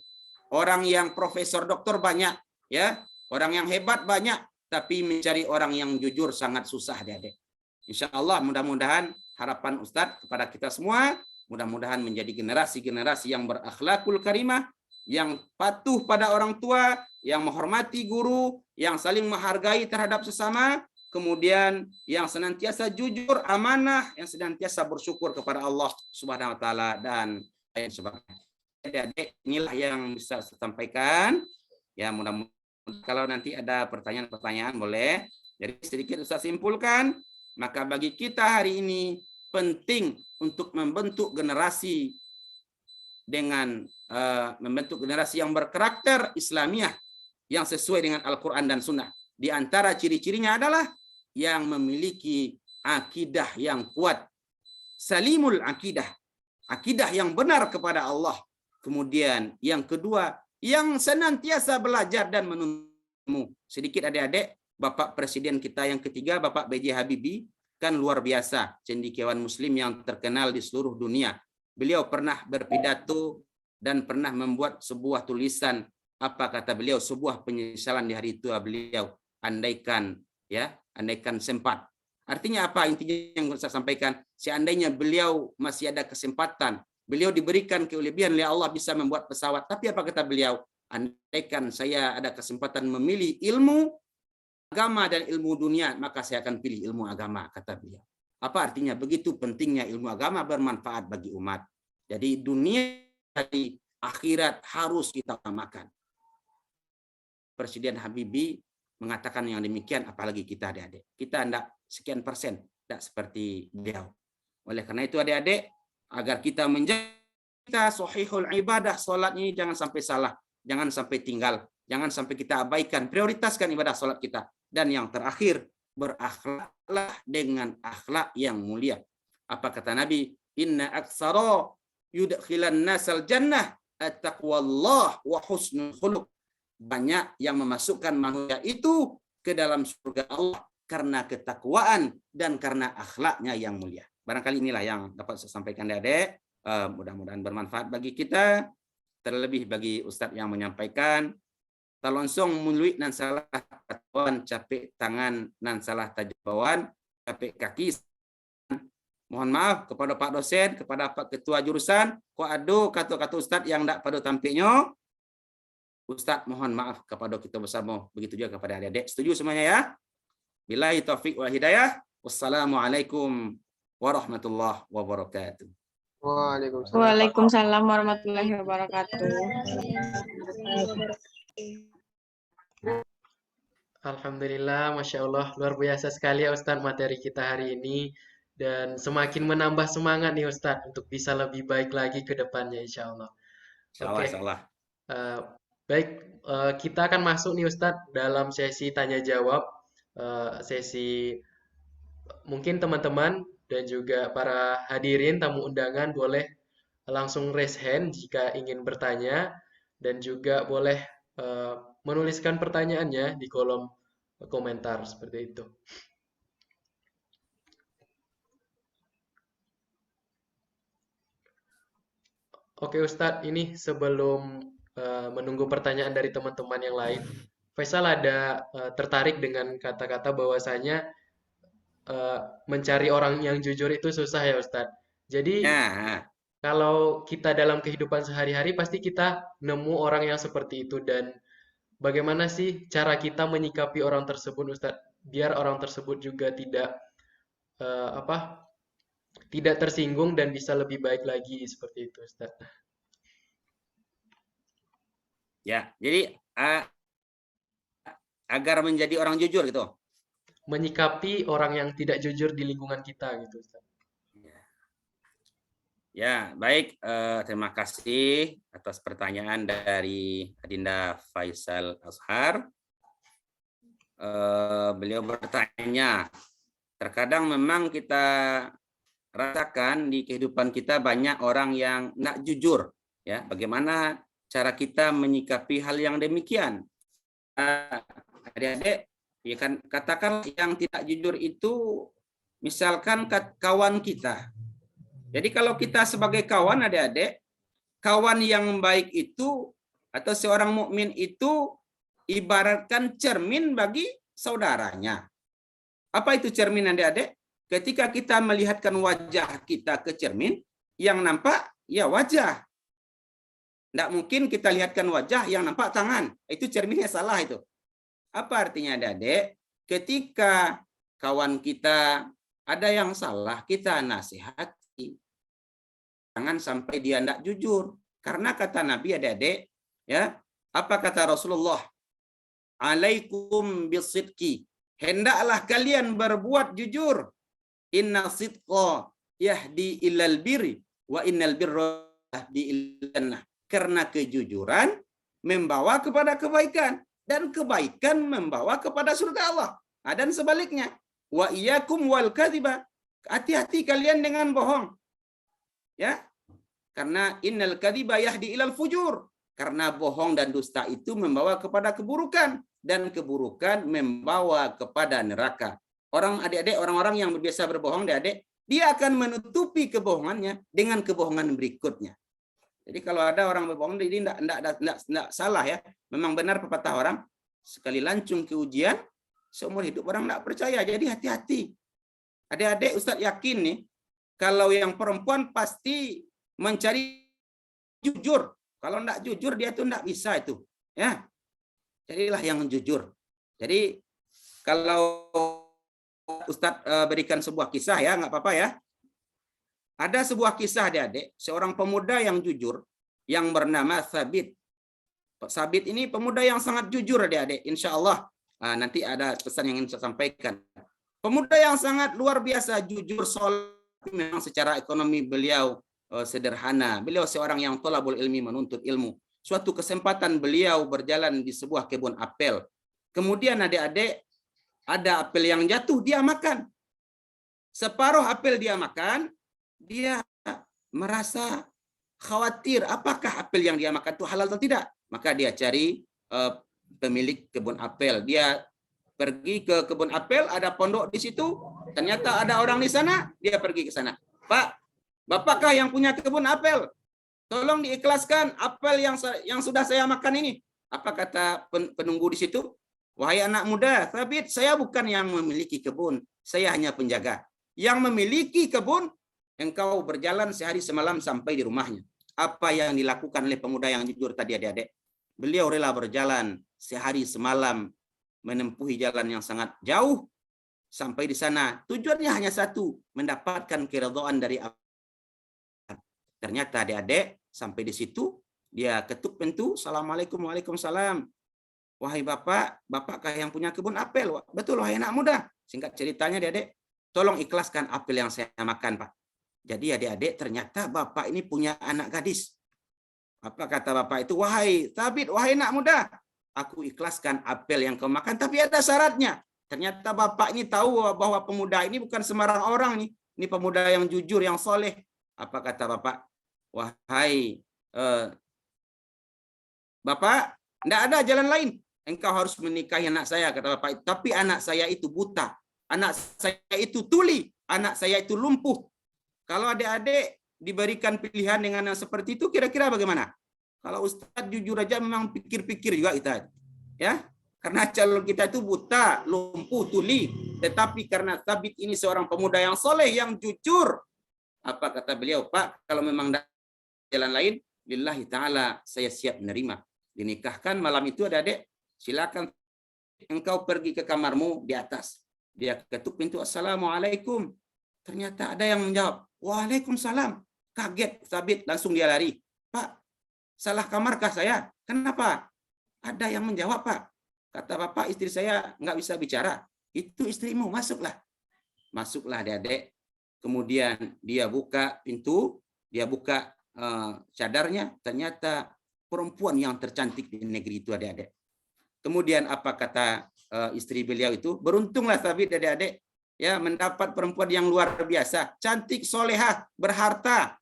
Orang yang profesor doktor banyak, ya. Orang yang hebat banyak, tapi mencari orang yang jujur sangat susah, adik-adik. Insya Allah mudah-mudahan harapan Ustadz kepada kita semua, mudah-mudahan menjadi generasi-generasi yang berakhlakul karimah, yang patuh pada orang tua, yang menghormati guru, yang saling menghargai terhadap sesama, kemudian yang senantiasa jujur, amanah, yang senantiasa bersyukur kepada Allah Subhanahu wa taala dan lain sebagainya. Adik-adik, inilah yang bisa saya sampaikan. Ya, mudah-mudahan kalau nanti ada pertanyaan-pertanyaan boleh. Jadi sedikit Ustaz simpulkan, maka bagi kita hari ini penting untuk membentuk generasi dengan membentuk generasi yang berkarakter Islamiah yang sesuai dengan Al-Quran dan Sunnah. Di antara ciri-cirinya adalah yang memiliki akidah yang kuat, salimul akidah, akidah yang benar kepada Allah. Kemudian yang kedua, yang senantiasa belajar dan menuntut. Sedikit adik-adik, Bapak Presiden kita yang ketiga, Bapak B.J. Habibie, kan luar biasa, cendekiawan Muslim yang terkenal di seluruh dunia. Beliau pernah berpidato dan pernah membuat sebuah tulisan, apa kata beliau, sebuah penyesalan di hari tua beliau, andaikan sempat. Artinya apa intinya yang saya sampaikan? Seandainya beliau masih ada kesempatan, beliau diberikan kelebihan oleh Allah bisa membuat pesawat. Tapi apa kata beliau? Andaikan saya ada kesempatan memilih ilmu agama dan ilmu dunia, maka saya akan pilih ilmu agama, kata beliau. Apa artinya? Begitu pentingnya ilmu agama bermanfaat bagi umat. Jadi dunia di akhirat harus kita utamakan. Presiden Habibie mengatakan yang demikian, apalagi kita adik-adik. Kita tidak sekian persen, tidak seperti beliau. Oleh karena itu adik-adik, agar kita menjaga sahihul ibadah, sholat ini jangan sampai salah, jangan sampai tinggal, jangan sampai kita abaikan, prioritaskan ibadah sholat kita. Dan yang terakhir, berakhlaklah dengan akhlak yang mulia. Apa kata Nabi? Inna aksara yudkhilan nasal jannah at-taqwallah wa husnul khuluq. Banyak yang memasukkan manusia itu ke dalam surga Allah karena ketakwaan dan karena akhlaknya yang mulia. Barangkali inilah yang dapat saya sampaikan adik-adik. Mudah-mudahan bermanfaat bagi kita. Terlebih bagi Ustadz yang menyampaikan. Talonsong mului nan salah katuan capek tangan nan salah tajawan capek kaki. Mohon maaf kepada Pak dosen, kepada Pak Ketua jurusan. Kok ada kata-kata Ustadz yang tidak pada tampilnya. Ustadz mohon maaf kepada kita bersama. Begitu juga kepada adik-adik. Setuju semuanya ya? Billahi taufiq wal hidayah. Wassalamualaikum warahmatullahi wabarakatuh. Waalaikumsalam warahmatullahi wabarakatuh. Alhamdulillah, Masya Allah, luar biasa sekali ya Ustadz materi kita hari ini. Dan semakin menambah semangat nih Ustadz untuk bisa lebih baik lagi ke depannya insya Allah. Oke, baik, kita akan masuk nih Ustadz dalam sesi tanya jawab. Sesi mungkin teman-teman dan juga para hadirin tamu undangan boleh langsung raise hand jika ingin bertanya dan juga boleh menuliskan pertanyaannya di kolom komentar seperti itu. Oke Ustadz, ini sebelum menunggu pertanyaan dari teman-teman yang lain, Faisal ada tertarik dengan kata-kata bahwasanya mencari orang yang jujur itu susah ya Ustadz. Jadi kalau kita dalam kehidupan sehari-hari pasti kita nemu orang yang seperti itu dan bagaimana sih cara kita menyikapi orang tersebut Ustadz biar orang tersebut juga tidak tidak tersinggung dan bisa lebih baik lagi seperti itu Ustadz. Ya, jadi agar menjadi orang jujur gitu. Menyikapi orang yang tidak jujur di lingkungan kita gitu, Ustaz. Ya, baik. Terima kasih atas pertanyaan dari Adinda Faisal Azhar. Beliau bertanya, terkadang memang kita rasakan di kehidupan kita banyak orang yang tidak jujur. Ya, bagaimana cara kita menyikapi hal yang demikian? Adik-adik, ya kan, katakan yang tidak jujur itu misalkan kawan kita. Jadi kalau kita sebagai kawan, adik-adik, kawan yang baik itu atau seorang mukmin itu ibaratkan cermin bagi saudaranya. Apa itu cermin, adik-adik? Ketika kita melihatkan wajah kita ke cermin, yang nampak ya wajah. Tidak mungkin kita lihatkan wajah yang nampak tangan. Itu cerminnya salah itu. Apa artinya, adik-adik? Ketika kawan kita ada yang salah, kita nasihati. Jangan sampai dia tidak jujur. Karena kata Nabi, adik-adik, ya, apa kata Rasulullah? Alaikum bisidqi. Hendaklah kalian berbuat jujur. Inna sidqa yahdi ilal birri wa innal birra yahdi ilal jannah. Karena kejujuran membawa kepada kebaikan dan kebaikan membawa kepada surga Allah. Dan sebaliknya, wa iyyakum wal kadhiba. Hati-hati kalian dengan bohong. Ya. Karena innal kadhiba yahdi ilal fujur. Karena bohong dan dusta itu membawa kepada keburukan dan keburukan membawa kepada neraka. Orang-orang yang berbiasa berbohong, adik-adik, dia akan menutupi kebohongannya dengan kebohongan berikutnya. Jadi kalau ada orang berbohong, ini tidak salah ya. Memang benar pepatah orang, sekali lancung ke ujian, seumur hidup orang tidak percaya. Jadi hati-hati. Adik-adik, Ustadz yakin nih, kalau yang perempuan pasti mencari jujur. Kalau tidak jujur, dia tuh tidak bisa itu. Ya, jadilah yang jujur. Jadi kalau Ustadz berikan sebuah kisah ya, nggak apa-apa ya. Ada sebuah kisah, adik-adik, seorang pemuda yang jujur yang bernama Thabit. Thabit ini pemuda yang sangat jujur, adik-adik. Insya Allah nanti ada pesan yang ingin saya sampaikan. Pemuda yang sangat luar biasa jujur, soleh. Memang secara ekonomi beliau sederhana. Beliau seorang yang thalabul ilmi, menuntut ilmu. Suatu kesempatan beliau berjalan di sebuah kebun apel. Kemudian adik-adik, ada apel yang jatuh, dia makan. Separuh apel dia makan, dia merasa khawatir apakah apel yang dia makan itu halal atau tidak. Maka dia cari pemilik kebun apel. Dia pergi ke kebun apel, ada pondok di situ. Ternyata ada orang di sana, dia pergi ke sana. Pak, bapakkah yang punya kebun apel? Tolong diikhlaskan apel yang sudah saya makan ini. Apa kata penunggu di situ? Wahai anak muda, Thabit, saya bukan yang memiliki kebun. Saya hanya penjaga. Yang memiliki kebun, engkau berjalan sehari semalam sampai di rumahnya. Apa yang dilakukan oleh pemuda yang jujur tadi, adik-adik? Beliau rela berjalan sehari semalam, menempuhi jalan yang sangat jauh, sampai di sana. Tujuannya hanya satu, mendapatkan keridhaan dari Allah. Ternyata adik-adik, sampai di situ, dia ketuk pintu, Assalamualaikum, waalaikumsalam. Wahai bapak, bapakkah yang punya kebun apel? Betul, wahai anak muda. Singkat ceritanya, adik-adik, tolong ikhlaskan apel yang saya makan, Pak. Jadi adik-adik, ternyata bapak ini punya anak gadis. Apa kata bapak itu? Wahai Thabit, wahai anak muda, aku ikhlaskan apel yang kau makan, tapi ada syaratnya. Ternyata bapak ini tahu bahwa pemuda ini bukan sembarang orang nih. Ini pemuda yang jujur, yang soleh. Apa kata bapak? Wahai bapak, tidak ada jalan lain. Engkau harus menikahi anak saya, kata bapak. Tapi anak saya itu buta. Anak saya itu tuli. Anak saya itu lumpuh. Kalau adik-adik diberikan pilihan dengan yang seperti itu, kira-kira bagaimana? Kalau Ustadz jujur aja memang pikir-pikir juga kita. Ya, karena calon kita itu buta, lumpuh, tuli. Tetapi karena Thabit ini seorang pemuda yang soleh, yang jujur. Apa kata beliau? Pak, kalau memang ada jalan lain, lillahi ta'ala, saya siap menerima. Dinikahkan malam itu, adik-adik, silakan engkau pergi ke kamarmu di atas. Dia ketuk pintu, Assalamualaikum. Ternyata ada yang menjawab, Waalaikumsalam. Kaget Thabit, langsung dia lari. Pak, salah kamarkah saya? Kenapa? Ada yang menjawab, Pak. Kata bapak, istri saya nggak bisa bicara. Itu istrimu, masuklah. Masuklah adik-adik. Kemudian dia buka pintu, dia buka cadarnya, ternyata perempuan yang tercantik di negeri itu adik-adik. Kemudian apa kata istri beliau itu? Beruntunglah Sabit adik-adik ya mendapat perempuan yang luar biasa, cantik, solehah, berharta.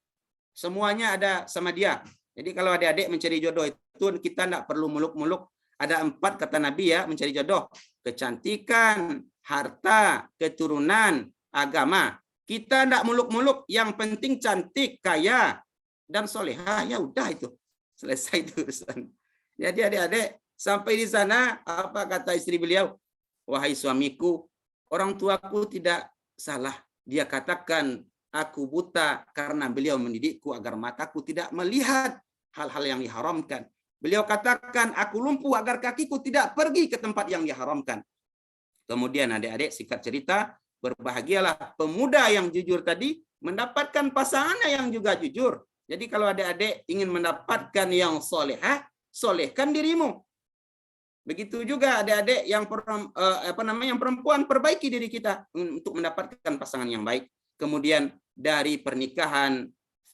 Semuanya ada sama dia. Jadi kalau adik-adik mencari jodoh itu kita tidak perlu muluk-muluk. Ada 4 kata Nabi ya mencari jodoh. Kecantikan, harta, keturunan, agama. Kita tidak muluk-muluk. Yang penting cantik, kaya, dan solehah. Ya udah itu. Selesai itu urusan. Jadi adik-adik sampai di sana apa kata istri beliau? Wahai suamiku, orang tuaku tidak salah. Dia katakan aku buta karena beliau mendidikku agar mataku tidak melihat hal-hal yang diharamkan. Beliau katakan aku lumpuh agar kakiku tidak pergi ke tempat yang diharamkan. Kemudian adik-adik singkat cerita, berbahagialah pemuda yang jujur tadi mendapatkan pasangannya yang juga jujur. Jadi kalau adik-adik ingin mendapatkan yang solehah, solehkan dirimu. Begitu juga adik-adik yang yang perempuan, perbaiki diri kita untuk mendapatkan pasangan yang baik. Kemudian dari pernikahan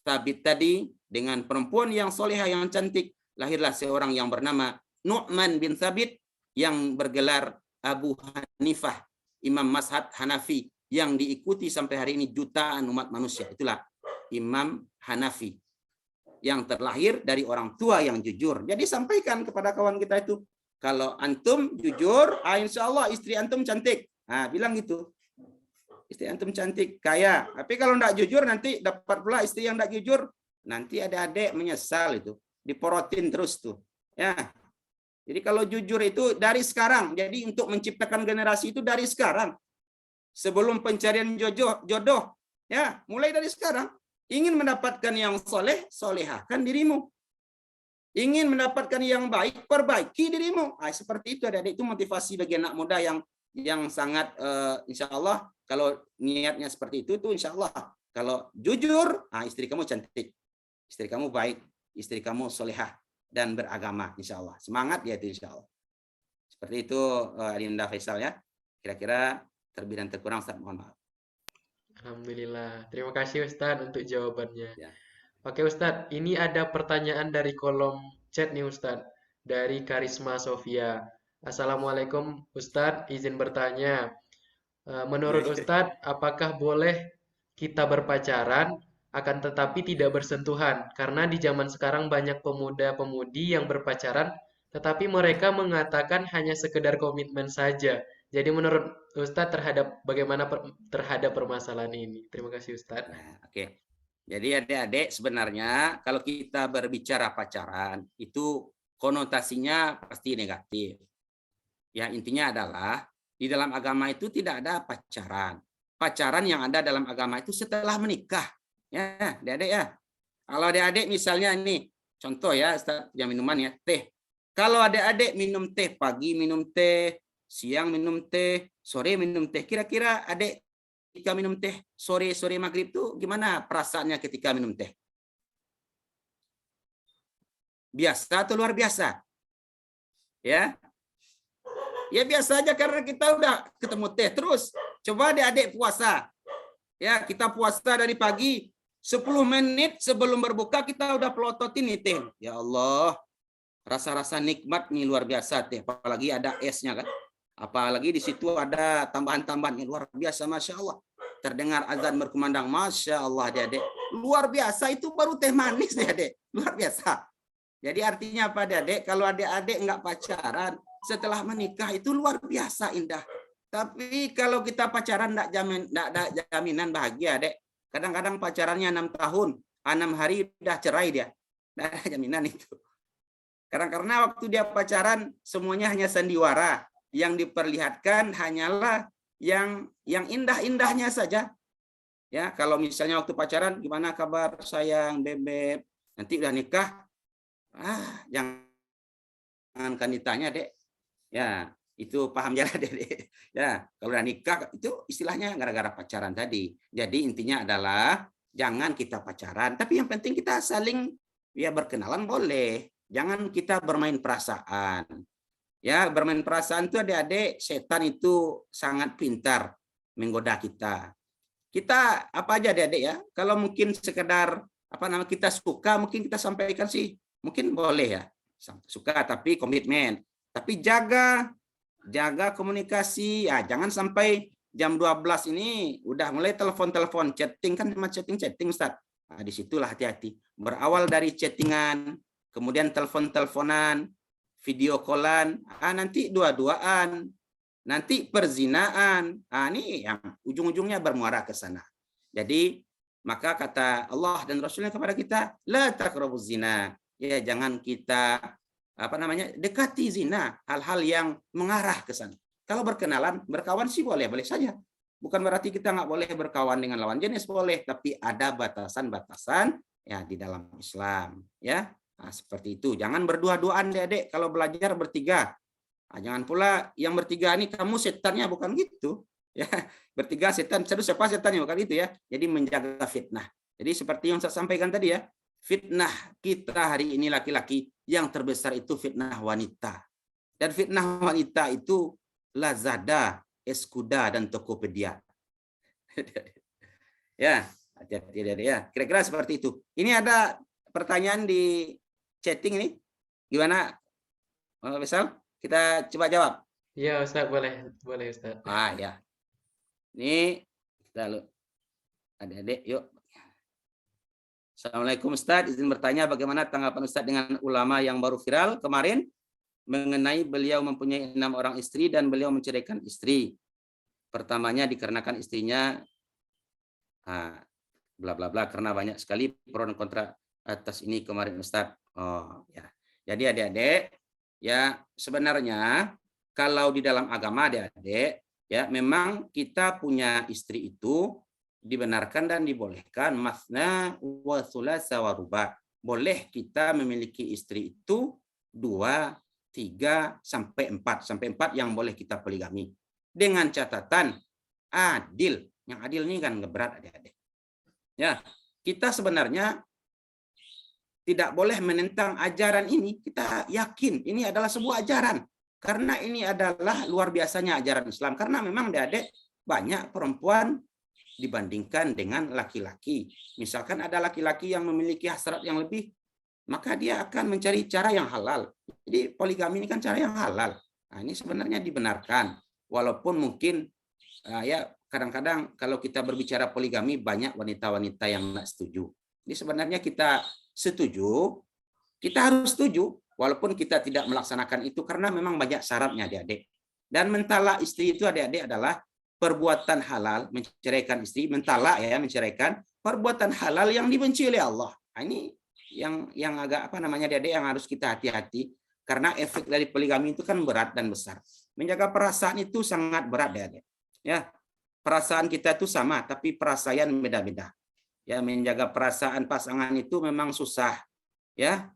Sabit tadi dengan perempuan yang solehah yang cantik, lahirlah seorang yang bernama Nu'man bin Sabit yang bergelar Abu Hanifah, Imam Mazhab Hanafi yang diikuti sampai hari ini jutaan umat manusia. Itulah Imam Hanafi yang terlahir dari orang tua yang jujur. Jadi sampaikan kepada kawan kita itu, kalau antum jujur, insya Allah istri antum cantik. Bilang gitu. Istri antum cantik, kaya. Tapi kalau tidak jujur nanti dapat pula istri yang tidak jujur. Nanti adik-adik menyesal itu. Diporotin terus tuh. Ya. Jadi kalau jujur itu dari sekarang. Jadi untuk menciptakan generasi itu dari sekarang. Sebelum pencarian jodoh. Ya, mulai dari sekarang. Ingin mendapatkan yang soleh, solehahkan dirimu. Ingin mendapatkan yang baik, perbaiki dirimu. Seperti itu adik-adik, itu motivasi bagi anak muda yang sangat insya Allah kalau niatnya seperti itu insya Allah kalau jujur, istri kamu cantik, istri kamu baik, istri kamu solehah dan beragama insya Allah. Semangat ya itu insya Allah. Seperti itu Adinda Faisal ya. Kira-kira terlebih dan terkurang Ustaz, mohon maaf. Alhamdulillah. Terima kasih Ustadz untuk jawabannya. Ya. Oke Ustadz, ini ada pertanyaan dari kolom chat nih Ustadz. Dari Karisma Sofia. Assalamualaikum Ustadz, izin bertanya. Menurut Ustadz, apakah boleh kita berpacaran akan tetapi tidak bersentuhan? Karena di zaman sekarang banyak pemuda-pemudi yang berpacaran tetapi mereka mengatakan hanya sekedar komitmen saja. Jadi menurut Ustadz bagaimana terhadap permasalahan ini? Terima kasih Ustadz. Oke. Jadi adik-adik sebenarnya kalau kita berbicara pacaran itu konotasinya pasti negatif. Ya intinya adalah di dalam agama itu tidak ada pacaran. Pacaran yang ada dalam agama itu setelah menikah. Ya, adik-adik ya. Kalau adik-adik misalnya ini contoh ya, Ustaz, yang minuman ya, teh. Kalau adik-adik minum teh pagi minum teh, siang minum teh, sore minum teh. Kira-kira adik ketika minum teh sore maghrib tuh gimana perasaannya ketika minum teh? Biasa atau luar biasa? Ya. Ya biasa aja karena kita udah ketemu teh terus. Coba adik-adik puasa. Ya, kita puasa dari pagi 10 menit sebelum berbuka kita udah pelototin nih teh. Ya Allah. Rasa-rasa nikmat nih luar biasa teh, apalagi ada esnya kan. Apalagi di situ ada tambahan-tambahan yang luar biasa, Masya Allah. Terdengar azan berkumandang, Masya Allah adik-adik. Luar biasa itu baru teh manis adik-adik. Luar biasa. Jadi artinya apa adik-adik? Kalau adik-adik nggak pacaran, setelah menikah itu luar biasa indah. Tapi kalau kita pacaran nggak ada jaminan bahagia adik. Kadang-kadang pacarannya 6 tahun, 6 hari udah cerai dia. Nggak ada jaminan itu. Karena waktu dia pacaran semuanya hanya sandiwara. Yang diperlihatkan hanyalah yang indah-indahnya saja. Ya, kalau misalnya waktu pacaran gimana kabar sayang, bebek. Nanti udah nikah, jangankan ditanya, Dek. Ya, itu paham jalan, Dek. Ya, kalau udah nikah itu istilahnya gara-gara pacaran tadi. Jadi intinya adalah jangan kita pacaran, tapi yang penting kita saling ya berkenalan boleh. jangan kita bermain perasaan. Ya, bermain perasaan itu adik-adik, setan itu sangat pintar menggoda kita. Kita apa aja adik-adik ya, kalau mungkin sekedar apa namanya kita suka, mungkin kita sampaikan sih, mungkin boleh ya, suka tapi komitmen. Tapi jaga komunikasi, ya jangan sampai jam 12 ini udah mulai telepon-telepon, chatting kan cuma chatting Ustaz. Nah, disitulah hati-hati. Berawal dari chattingan, kemudian telepon-teleponan, video callan, nanti dua-duaan, nanti perzinaan. Ini yang ujung-ujungnya bermuara ke sana. Jadi maka kata Allah dan Rasulnya kepada kita, la taqrabuz zina. Ya jangan kita dekati zina, hal-hal yang mengarah ke sana. Kalau berkenalan, berkawan sih boleh saja. Bukan berarti kita nggak boleh berkawan dengan lawan jenis, boleh, tapi ada batasan-batasan ya di dalam Islam, ya. Nah, seperti itu. Jangan berdua-duaan, Adik. Kalau belajar bertiga. Nah, jangan pula yang bertiga ini kamu setannya, bukan gitu. Ya, bertiga setan, siapa setannya, bukan gitu ya. Jadi menjaga fitnah. Jadi seperti yang saya sampaikan tadi ya, fitnah kita hari ini laki-laki yang terbesar itu fitnah wanita. Dan fitnah wanita itu Lazada, Eskuda, dan Tokopedia. Ya, hati-hati ya. Kira-kira seperti itu. Ini ada pertanyaan di chatting ini. Gimana? Misal kita coba jawab. Iya, Ustaz, boleh Ustaz. Ya. Ini kita adik-adik yuk. Assalamualaikum Ustaz, izin bertanya bagaimana tanggapan Ustaz dengan ulama yang baru viral kemarin mengenai beliau mempunyai 6 orang istri dan beliau menceraikan istri. Pertamanya dikarenakan istrinya bla bla bla, karena banyak sekali pro dan kontra atas ini kemarin Ustaz. Ya. Jadi adik-adik ya, sebenarnya kalau di dalam agama adik-adik ya, memang kita punya istri itu dibenarkan dan dibolehkan masna wa thulatsa wa ruba. Boleh kita memiliki istri itu 2, 3 sampai 4. Sampai 4 yang boleh kita poligami. Dengan catatan adil. Yang adil ini kan berat adik-adik. Ya, kita sebenarnya tidak boleh menentang ajaran ini. Kita yakin ini adalah sebuah ajaran. Karena ini adalah luar biasanya ajaran Islam. Karena memang adik-adik banyak perempuan dibandingkan dengan laki-laki. Misalkan ada laki-laki yang memiliki hasrat yang lebih, maka dia akan mencari cara yang halal. Jadi poligami ini kan cara yang halal. Nah, ini sebenarnya dibenarkan. Walaupun mungkin ya kadang-kadang kalau kita berbicara poligami banyak wanita-wanita yang tidak setuju. Jadi sebenarnya kita setuju, kita harus setuju walaupun kita tidak melaksanakan itu karena memang banyak syaratnya adik-adik. Dan mentalak istri itu adik-adik adalah perbuatan halal, menceraikan istri, mentalak ya, menceraikan perbuatan halal yang dibenci oleh Allah. Nah, ini yang agak adik-adik yang harus kita hati-hati karena efek dari poligami itu kan berat dan besar. Menjaga perasaan itu sangat berat adik-adik. Ya, perasaan kita itu sama tapi perasaan beda-beda. Ya, menjaga perasaan pasangan itu memang susah. Ya,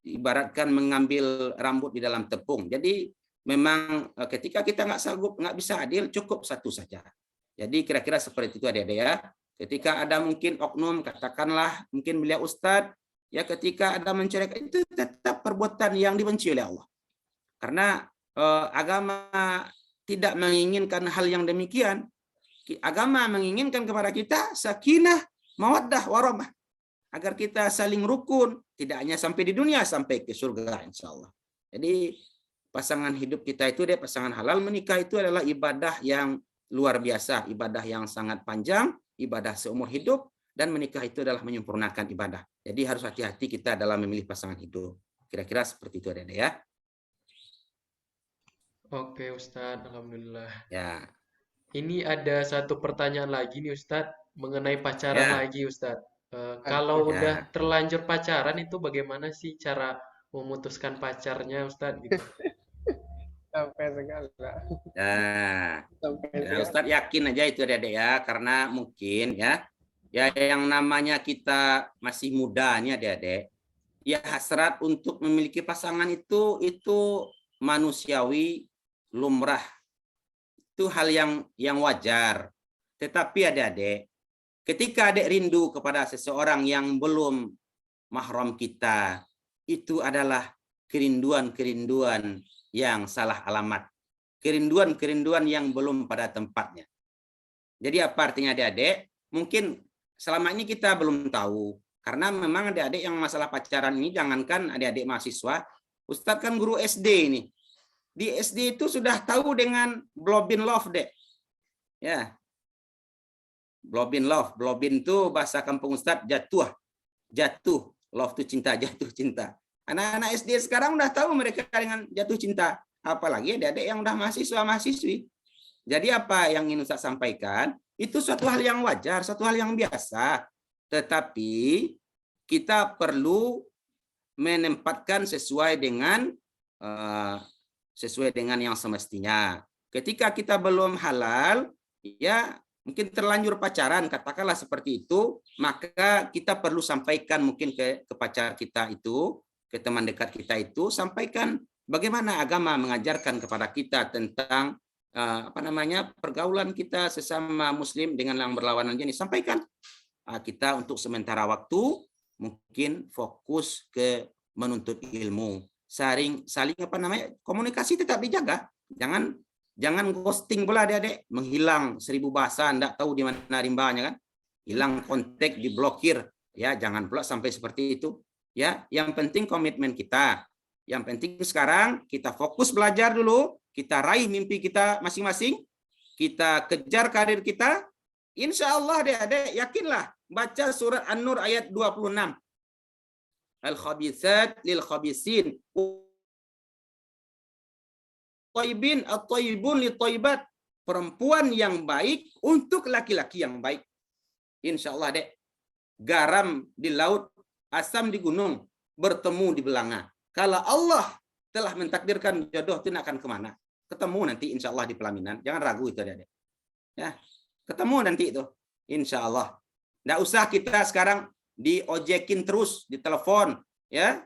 ibaratkan mengambil rambut di dalam tepung. Jadi memang ketika kita nggak sanggup, nggak bisa adil, cukup satu saja. Jadi kira-kira seperti itu adik-adik ya. Ketika ada mungkin oknum, katakanlah mungkin beliau ustadz, ya ketika ada menceraikan itu tetap perbuatan yang dibenci oleh Allah. Karena agama tidak menginginkan hal yang demikian. Agama menginginkan kepada kita sakinah, mawaddah, warahmah. Agar kita saling rukun, tidak hanya sampai di dunia, sampai ke surga insya Allah. Jadi pasangan hidup kita itu dia pasangan halal, menikah itu adalah ibadah yang luar biasa, ibadah yang sangat panjang, ibadah seumur hidup, dan menikah itu adalah menyempurnakan ibadah. Jadi harus hati-hati kita dalam memilih pasangan hidup. Kira-kira seperti itu ada ya. Oke Ustadz, Alhamdulillah. Ya. Ini ada satu pertanyaan lagi nih Ustadz, mengenai pacaran lagi Ustadz. Kalau udah terlanjur pacaran itu bagaimana sih cara memutuskan pacarnya Ustadz gitu? Sampai segala. Ya, Ustadz yakin aja itu adik ya, karena mungkin ya yang namanya kita masih muda nih adik-adik, ya hasrat untuk memiliki pasangan itu manusiawi, lumrah, itu hal yang wajar. Tetapi adik-adik, ketika adik rindu kepada seseorang yang belum mahram kita, itu adalah kerinduan-kerinduan yang salah alamat, kerinduan-kerinduan yang belum pada tempatnya. Jadi apa artinya adik-adik? Mungkin selama ini kita belum tahu, karena memang adik-adik yang masalah pacaran ini, jangankan adik-adik mahasiswa, Ustadz kan guru SD ini. Di SD itu sudah tahu dengan Blobin Love, Dek. Ya. Blobin Love. Blobin itu bahasa kampung Ustadz jatuh. Jatuh. Love itu cinta, jatuh cinta. Anak-anak SD sekarang udah tahu mereka dengan jatuh cinta. Apalagi adik-adik yang udah mahasiswa-mahasiswi. Jadi apa yang ingin Ustadz sampaikan, itu suatu hal yang wajar, suatu hal yang biasa. Tetapi kita perlu menempatkan sesuai dengan yang semestinya. Ketika kita belum halal, ya mungkin terlanjur pacaran, katakanlah seperti itu, maka kita perlu sampaikan mungkin ke pacar kita itu, ke teman dekat kita itu, sampaikan bagaimana agama mengajarkan kepada kita tentang pergaulan kita sesama muslim dengan yang berlawanan jenis. Sampaikan. Kita untuk sementara waktu mungkin fokus ke menuntut ilmu, saling komunikasi tetap dijaga, jangan ghosting pula adik-adik, menghilang 1000 bahasa, enggak tahu di mana rimbanya kan, hilang kontak, diblokir, ya jangan pula sampai seperti itu, ya. Yang penting komitmen kita, yang penting sekarang kita fokus belajar dulu, kita raih mimpi kita masing-masing, kita kejar karir kita, insya Allah adik-adik yakinlah, baca surat An-Nur ayat 26. Al-khabithat lil khabisin. Thayyibin at-thayyibun lit thayyibat. Perempuan yang baik untuk laki-laki yang baik. Insyaallah, Dek. Garam di laut, asam di gunung, bertemu di belanga. Kalau Allah telah mentakdirkan jodoh itu akan kemana? Ketemu nanti insyaallah di pelaminan. Jangan ragu itu, Dek. Ya, ketemu nanti itu. Insyaallah. Nggak usah kita sekarang diojekin terus di telepon, ya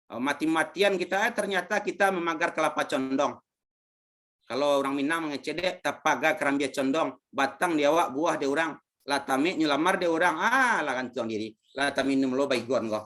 mati-matian kita ternyata kita memagar kelapa condong. Kalau orang Minang mengecedek tapaga kerambia condong, batang dia awak buah dia orang, latami nyulamar dia orang, lah kan tuang diri, latami minum lo baygon kok.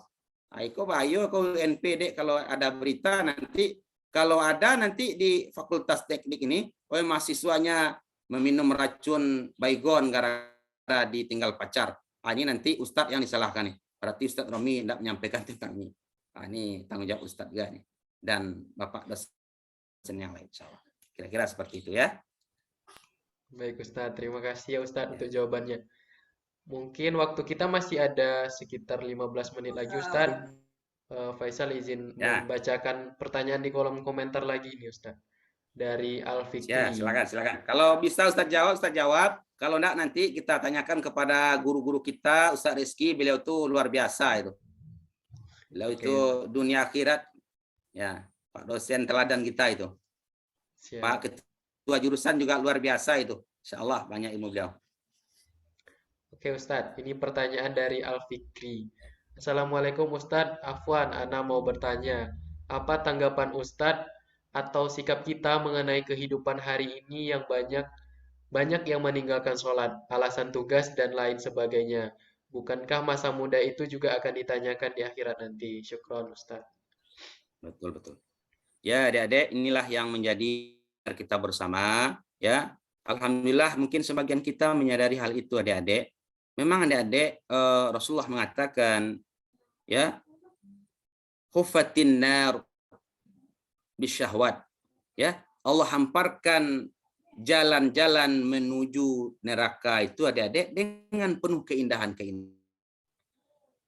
Aiko bayo kau NPD kalau ada berita nanti, kalau ada nanti di Fakultas Teknik ini, mahasiswanya meminum racun baygon gara-gara ditinggal pacar. Ini nanti Ustadz yang disalahkan nih. Berarti Ustadz Romi tidak menyampaikan tentang ini. Ini tanggung jawab Ustadz juga nih. Dan Bapak dosen yang lain. Kira-kira seperti itu ya. Baik Ustadz, terima kasih ya Ustadz untuk jawabannya. Mungkin waktu kita masih ada sekitar 15 menit lagi Ustadz. Faisal izin membacakan pertanyaan di kolom komentar lagi nih Ustadz. Dari Al-Fikri. Ya, silakan. Kalau bisa Ustadz jawab. Kalau enggak nanti kita tanyakan kepada guru-guru kita, Ustadz Rizky, beliau itu luar biasa itu. Beliau itu dunia akhirat. Ya, Pak dosen teladan kita itu. Siap. Pak ketua jurusan juga luar biasa itu. Insyaallah banyak ilmu beliau. Oke Ustadz, ini pertanyaan dari Al-Fikri. Assalamualaikum Ustadz, Afwan, Ana mau bertanya. Apa tanggapan Ustadz atau sikap kita mengenai kehidupan hari ini yang banyak yang meninggalkan sholat, alasan tugas, dan lain sebagainya. Bukankah masa muda itu juga akan ditanyakan di akhirat nanti? Syukron, Ustaz. Betul. Ya, adik-adik, inilah yang menjadi kita bersama. Ya, alhamdulillah mungkin sebagian kita menyadari hal itu, adik-adik. Memang adik-adik, Rasulullah mengatakan, ya, hufatin nar bisyahwat. Ya, Allah hamparkan jalan-jalan menuju neraka itu adik-adik dengan penuh keindahan-keindahan.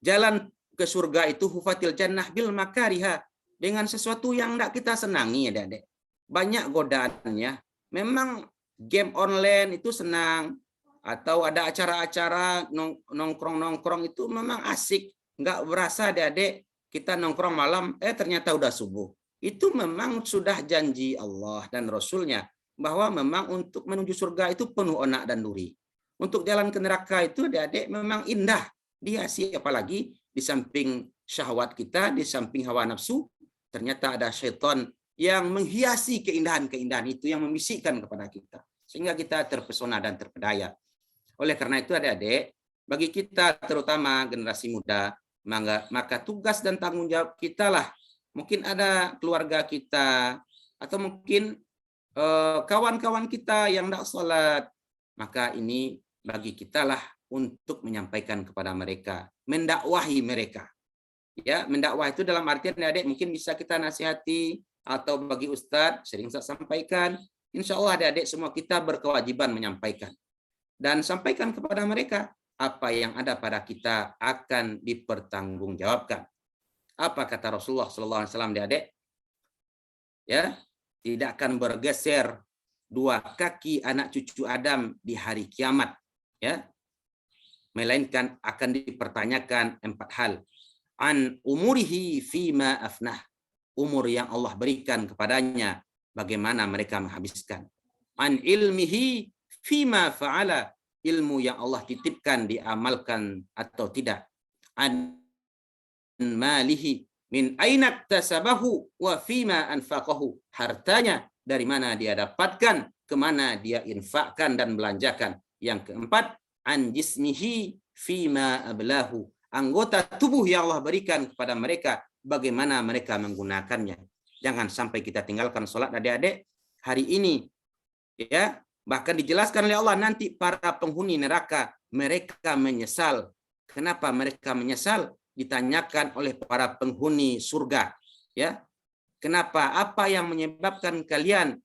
Jalan ke surga itu hufatil jannah bil makariha, dengan sesuatu yang tidak kita senangi adik-adik. Banyak godaannya. Memang game online itu senang, atau ada acara-acara nongkrong-nongkrong itu memang asik. Nggak berasa adik-adik kita nongkrong malam, ternyata udah subuh. Itu memang sudah janji Allah dan Rasulnya, bahwa memang untuk menuju surga itu penuh onak dan duri. Untuk jalan ke neraka itu adik-adik memang indah. Dihiasi apalagi di samping syahwat kita, di samping hawa nafsu, ternyata ada syaitan yang menghiasi keindahan-keindahan itu, yang membisikkan kepada kita. Sehingga kita terpesona dan terpedaya. Oleh karena itu adik-adik, bagi kita terutama generasi muda, maka tugas dan tanggung jawab kita lah mungkin ada keluarga kita, atau mungkin kawan-kawan kita yang tidak sholat, maka ini bagi kita lah untuk menyampaikan kepada mereka, mendakwahi mereka. Ya, mendakwah itu dalam artian adik mungkin bisa kita nasihati, atau bagi Ustadz sering saya sampaikan. Insya Allah adik-adik semua kita berkewajiban menyampaikan. Dan sampaikan kepada mereka, apa yang ada pada kita akan dipertanggungjawabkan. Apa kata Rasulullah SAW, adik-adik? Ya, tidak akan bergeser dua kaki anak cucu Adam di hari kiamat, ya, melainkan akan dipertanyakan 4 hal. An umurihi fima afnah, umur yang Allah berikan kepadanya, bagaimana mereka menghabiskan. An ilmihi fima fa'ala, ilmu yang Allah titipkan diamalkan atau tidak. An malihi min aina tasabahu wa fima anfaqahu, hartanya dari mana dia dapatkan, kemana dia infakkan dan belanjakan. Yang keempat, an jismihi fima ablahu, anggota tubuh yang Allah berikan kepada mereka, bagaimana mereka menggunakannya. Jangan sampai kita tinggalkan sholat adik-adik hari ini, ya. Bahkan dijelaskan oleh Allah, nanti para penghuni neraka mereka menyesal. Kenapa mereka menyesal? Ditanyakan oleh para penghuni surga, ya. Kenapa? Apa yang menyebabkan kalian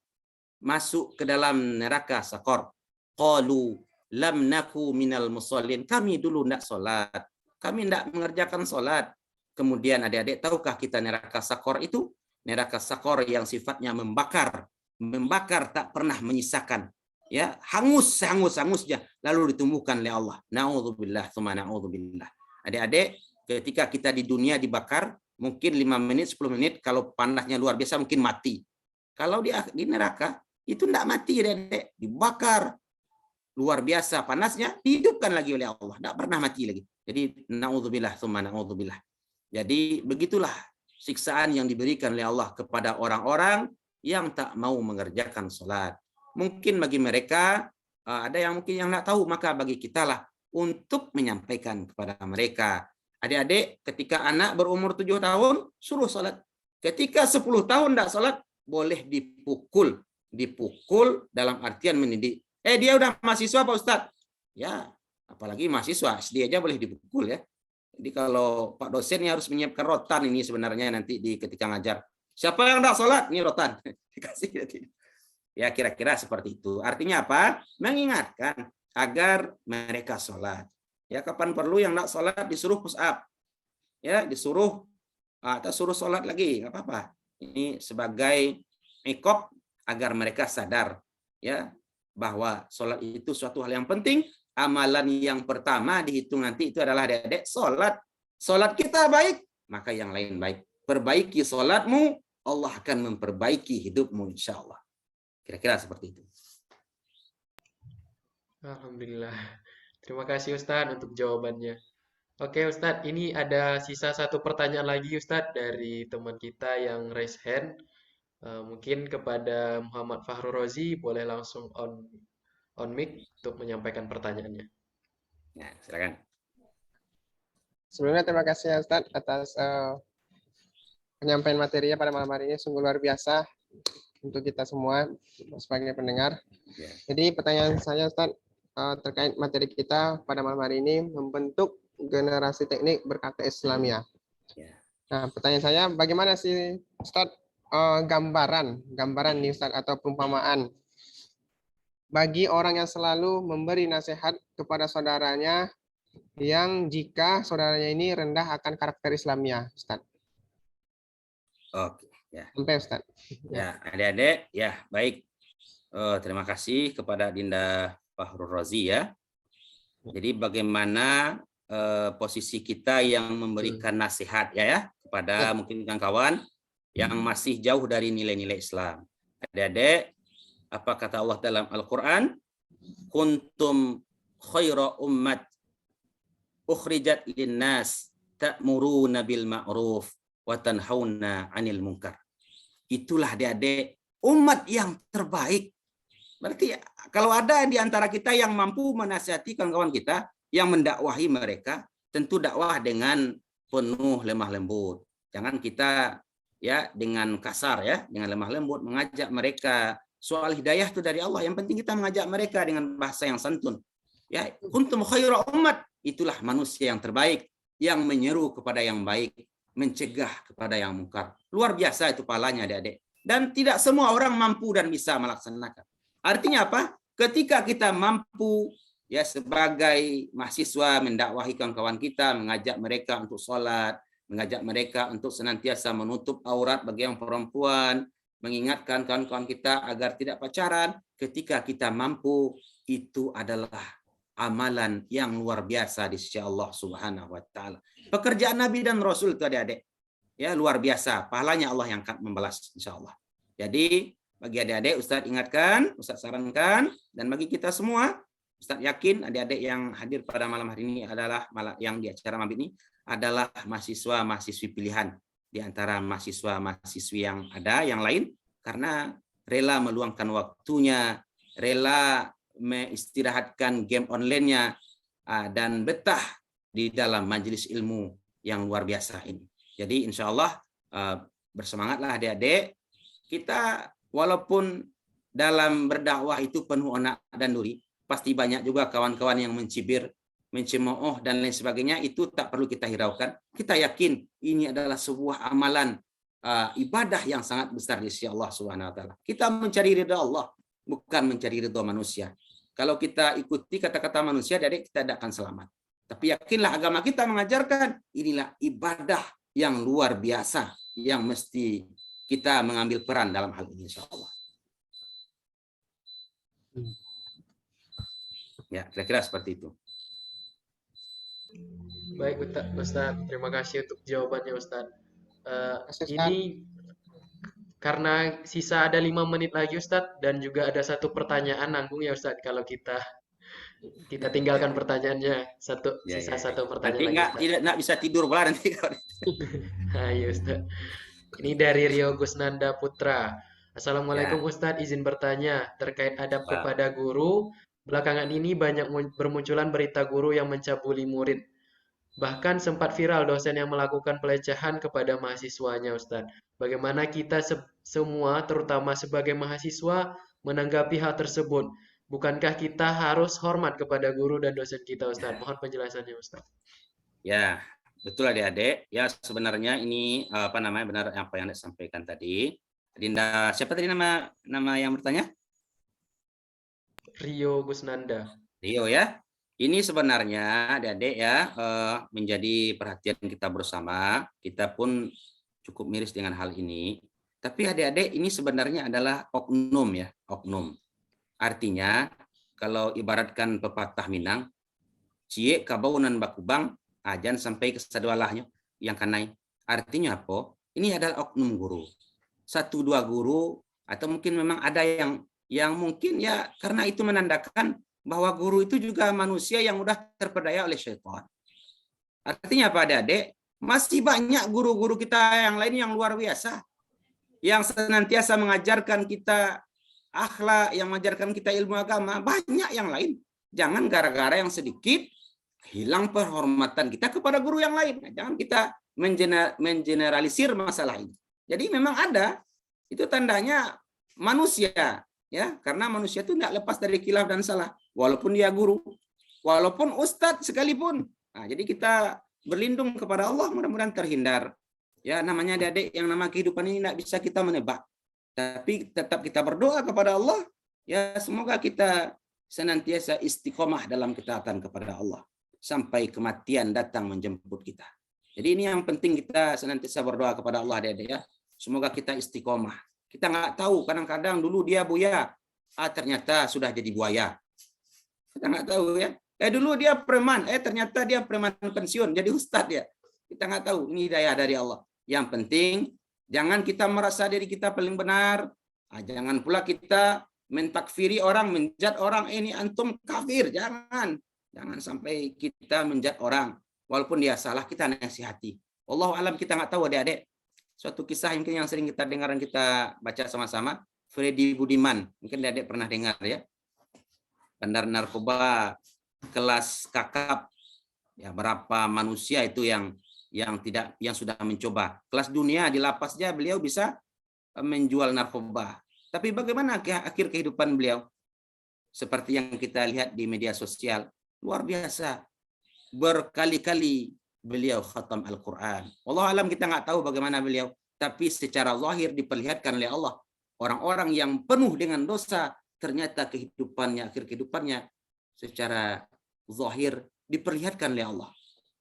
masuk ke dalam neraka sakor? Qalu lam naku minal musallin. Kami dulu tidak sholat. Kami tidak mengerjakan sholat. Kemudian adik-adik, tahukah kita neraka sakor itu? Neraka sakor yang sifatnya membakar. Membakar tak pernah menyisakan. Ya, hangusnya lalu ditumbuhkan oleh Allah. Na'udzubillah, tsumma na'udzubillah. Adik-adik, ketika kita di dunia dibakar, mungkin 5 menit, 10 menit, kalau panasnya luar biasa mungkin mati. Kalau di neraka, itu tidak mati, adik-adik. Dibakar, luar biasa panasnya, dihidupkan lagi oleh Allah. Tidak pernah mati lagi. Jadi, na'udzubillah, tsumma na'udzubillah. Jadi, begitulah siksaan yang diberikan oleh Allah kepada orang-orang yang tak mau mengerjakan sholat. Mungkin bagi mereka, ada yang mungkin yang tidak tahu, maka bagi kita lah untuk menyampaikan kepada mereka. Adik-adik, ketika anak berumur 7 tahun, suruh sholat. Ketika 10 tahun tidak sholat, boleh dipukul. Dipukul dalam artian mendidik. Dia udah mahasiswa Pak Ustadz. Ya, apalagi mahasiswa, SD aja boleh dipukul ya. Jadi kalau Pak dosen harus menyiapkan rotan ini sebenarnya nanti ketika ngajar. Siapa yang tidak sholat? Ini rotan. Dikasih nanti. Ya, kira-kira seperti itu. Artinya apa? Mengingatkan agar mereka sholat. Ya, kapan perlu yang tidak sholat disuruh push up. Ya, disuruh atau suruh sholat lagi, nggak apa-apa. Ini sebagai iqab agar mereka sadar, ya, bahwa sholat itu suatu hal yang penting. Amalan yang pertama dihitung nanti itu adalah adik-adik sholat. Sholat kita baik, maka yang lain baik. Perbaiki sholatmu, Allah akan memperbaiki hidupmu insya Allah. Kira-kira seperti itu. Alhamdulillah. Terima kasih Ustadz untuk jawabannya. Oke Ustadz, ini ada sisa satu pertanyaan lagi Ustadz dari teman kita yang raise hand. Mungkin kepada Muhammad Fahrul Rozi, boleh langsung on mic untuk menyampaikan pertanyaannya. Ya, silakan. Sebelumnya terima kasih ya Ustadz atas penyampaian materinya pada malam hari ini, sungguh luar biasa untuk kita semua sebagai pendengar. Ya. Jadi pertanyaan saya Ustadz terkait materi kita pada malam hari ini, membentuk generasi teknik berkata Islamiyah. Ya. Nah, pertanyaan saya, bagaimana sih Ustadz gambaran nih Ustadz atau perumpamaan bagi orang yang selalu memberi nasihat kepada saudaranya yang jika saudaranya ini rendah akan karakter Islamiyah, Ustadz? Oke, ya. Sampai Ustadz. Ya, adik-adik, ya baik. Terima kasih kepada Dinda Fahrul Rozi ya. Jadi bagaimana posisi kita yang memberikan nasihat ya kepada mungkin kawan-kawan yang masih jauh dari nilai-nilai Islam. Adik-adik, apa kata Allah dalam Al-Quran? Kuntum khaira ummat ukhrijat linnas ta'muruna bil ma'ruf wa tanhauna 'anil munkar. Itulah adik-adik umat yang terbaik. Berarti kalau ada di antara kita yang mampu menasihati kawan-kawan kita, yang mendakwahi mereka, tentu dakwah dengan penuh lemah lembut. Jangan kita ya dengan kasar ya, dengan lemah lembut mengajak mereka. Soal hidayah itu dari Allah. Yang penting kita mengajak mereka dengan bahasa yang santun. Ya, kuntum khaira ummat, itulah manusia yang terbaik yang menyeru kepada yang baik, mencegah kepada yang mungkar. Luar biasa itu pahalanya adik-adik. Dan tidak semua orang mampu dan bisa melaksanakan. Artinya apa? Ketika kita mampu ya sebagai mahasiswa mendakwahi kawan-kawan kita, mengajak mereka untuk sholat, mengajak mereka untuk senantiasa menutup aurat bagi yang perempuan, mengingatkan kawan-kawan kita agar tidak pacaran. Ketika kita mampu, itu adalah amalan yang luar biasa di sisi Allah Subhanahu wa taala. Pekerjaan Nabi dan Rasul itu adik-adik ya luar biasa, pahalanya Allah yang akan membalas insyaallah. Jadi bagi adik-adik Ustadz ingatkan, Ustadz sarankan, dan bagi kita semua Ustadz yakin adik-adik yang hadir pada malam hari ini adalah yang di acara mabit ini adalah mahasiswa-mahasiswi pilihan di antara mahasiswa-mahasiswi yang ada yang lain, karena rela meluangkan waktunya, rela mengistirahatkan game online-nya, dan betah di dalam majelis ilmu yang luar biasa ini. Jadi insya Allah bersemangatlah adik-adik. Kita walaupun dalam berdakwah itu penuh onak dan duri, pasti banyak juga kawan-kawan yang mencibir, mencemooh dan lain sebagainya, itu tak perlu kita hiraukan. Kita yakin ini adalah sebuah amalan ibadah yang sangat besar di sisi Allah Subhanahu wa taala. Kita mencari ridha Allah, bukan mencari ridha manusia. Kalau kita ikuti kata-kata manusia, jadi kita tidak akan selamat. Tapi yakinlah agama kita mengajarkan inilah ibadah yang luar biasa yang mesti kita mengambil peran dalam hal ini insyaallah. Ya, kira-kira seperti itu. Baik Ustaz, terima kasih untuk jawabannya Ustaz. Ini karena sisa ada 5 menit lagi Ustadz, dan juga ada satu pertanyaan nanggung ya Ustadz, kalau kita tinggalkan pertanyaannya, sisa satu pertanyaan nanti lagi. nggak bisa tidur pula nanti. Ayo Ustadz. Ini dari Rio Gusnanda Putra. Assalamualaikum Ustadz, izin bertanya terkait adab kepada guru. Belakangan ini banyak bermunculan berita guru yang mencabuli murid. Bahkan sempat viral dosen yang melakukan pelecehan kepada mahasiswanya, Ustadz. Bagaimana kita semua, terutama sebagai mahasiswa, menanggapi hal tersebut? Bukankah kita harus hormat kepada guru dan dosen kita, Ustadz? Mohon penjelasannya, Ustadz. Ya, betul adik-adik. Ya, sebenarnya ini benar apa yang Anda sampaikan tadi. Dinda, siapa tadi nama yang bertanya? Rio Gusnanda. Rio ya. Ini sebenarnya adik-adik ya menjadi perhatian kita bersama. Kita pun cukup miris dengan hal ini. Tapi adik-adik ini sebenarnya adalah oknum ya, oknum. Artinya kalau ibaratkan pepatah Minang, cie kabaunan bakubang, ajan sampai ke sadualahnya yang kanai. Artinya apa? Ini adalah oknum guru. 1-2 guru atau mungkin memang ada yang mungkin ya karena itu menandakan bahwa guru itu juga manusia yang mudah terpedaya oleh syaitan. Artinya apa adik-adik? Masih banyak guru-guru kita yang lain yang luar biasa. Yang senantiasa mengajarkan kita akhlak, yang mengajarkan kita ilmu agama. Banyak yang lain. Jangan gara-gara yang sedikit hilang penghormatan kita kepada guru yang lain. Jangan kita mengeneralisir masalah ini. Jadi memang ada. Itu tandanya manusia. Ya, karena manusia itu tidak lepas dari khilaf dan salah, walaupun dia guru, walaupun ustadz sekalipun. Nah, jadi kita berlindung kepada Allah, mudah-mudahan terhindar. Ya, namanya adik-adik, yang nama kehidupan ini tidak bisa kita menebak. Tapi tetap kita berdoa kepada Allah, ya semoga kita senantiasa istiqomah dalam ketaatan kepada Allah sampai kematian datang menjemput kita. Jadi ini yang penting, kita senantiasa berdoa kepada Allah adik-adik ya. Semoga kita istiqomah. Kita nggak tahu, kadang-kadang dulu dia buaya, ternyata sudah jadi buaya. Kita nggak tahu ya. Dulu dia preman, ternyata dia preman pensiun, jadi ustadz ya. Kita nggak tahu, ini hidayah dari Allah. Yang penting, jangan kita merasa diri kita paling benar. Jangan pula kita mentakfiri orang, menjat orang, ini antum kafir. Jangan sampai kita menjat orang. Walaupun dia salah, kita nasihati. Wallahu alam, kita nggak tahu adik-adik. Suatu kisah mungkin yang sering kita dengar dan kita baca sama-sama, Freddy Budiman, mungkin adik pernah dengar ya, bandar narkoba kelas kakap, ya berapa manusia itu yang yang sudah mencoba. Kelas dunia di lapasnya beliau bisa menjual narkoba. Tapi bagaimana akhir kehidupan beliau? Seperti yang kita lihat di media sosial, luar biasa. Berkali-kali beliau khatam Al-Quran. Allah alam kita nggak tahu bagaimana beliau, tapi secara zahir diperlihatkan oleh Allah. Orang-orang yang penuh dengan dosa, ternyata akhir kehidupannya secara zahir diperlihatkan oleh Allah.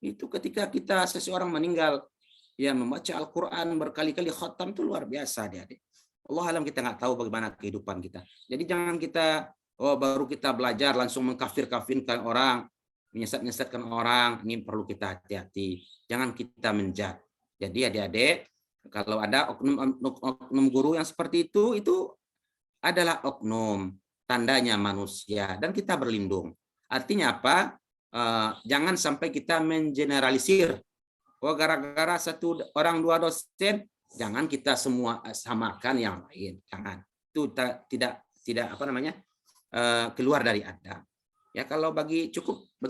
Itu ketika seseorang meninggal, ya membaca Al-Quran berkali-kali khatam itu luar biasa, adik-adik. Allah alam kita nggak tahu bagaimana kehidupan kita. Jadi jangan kita baru kita belajar langsung mengkafir-kafirkan orang, menyesat-nyesatkan orang. Ini perlu kita hati-hati. Jangan kita menjat. Jadi adik-adik, kalau ada oknum guru yang seperti itu adalah oknum, tandanya manusia, dan kita berlindung. Artinya apa? Jangan sampai kita mengeneralisir. Gara-gara satu orang dua dosen, jangan kita semua samakan yang lain. Jangan. Itu tidak keluar dari adab. Ya, kalau bagi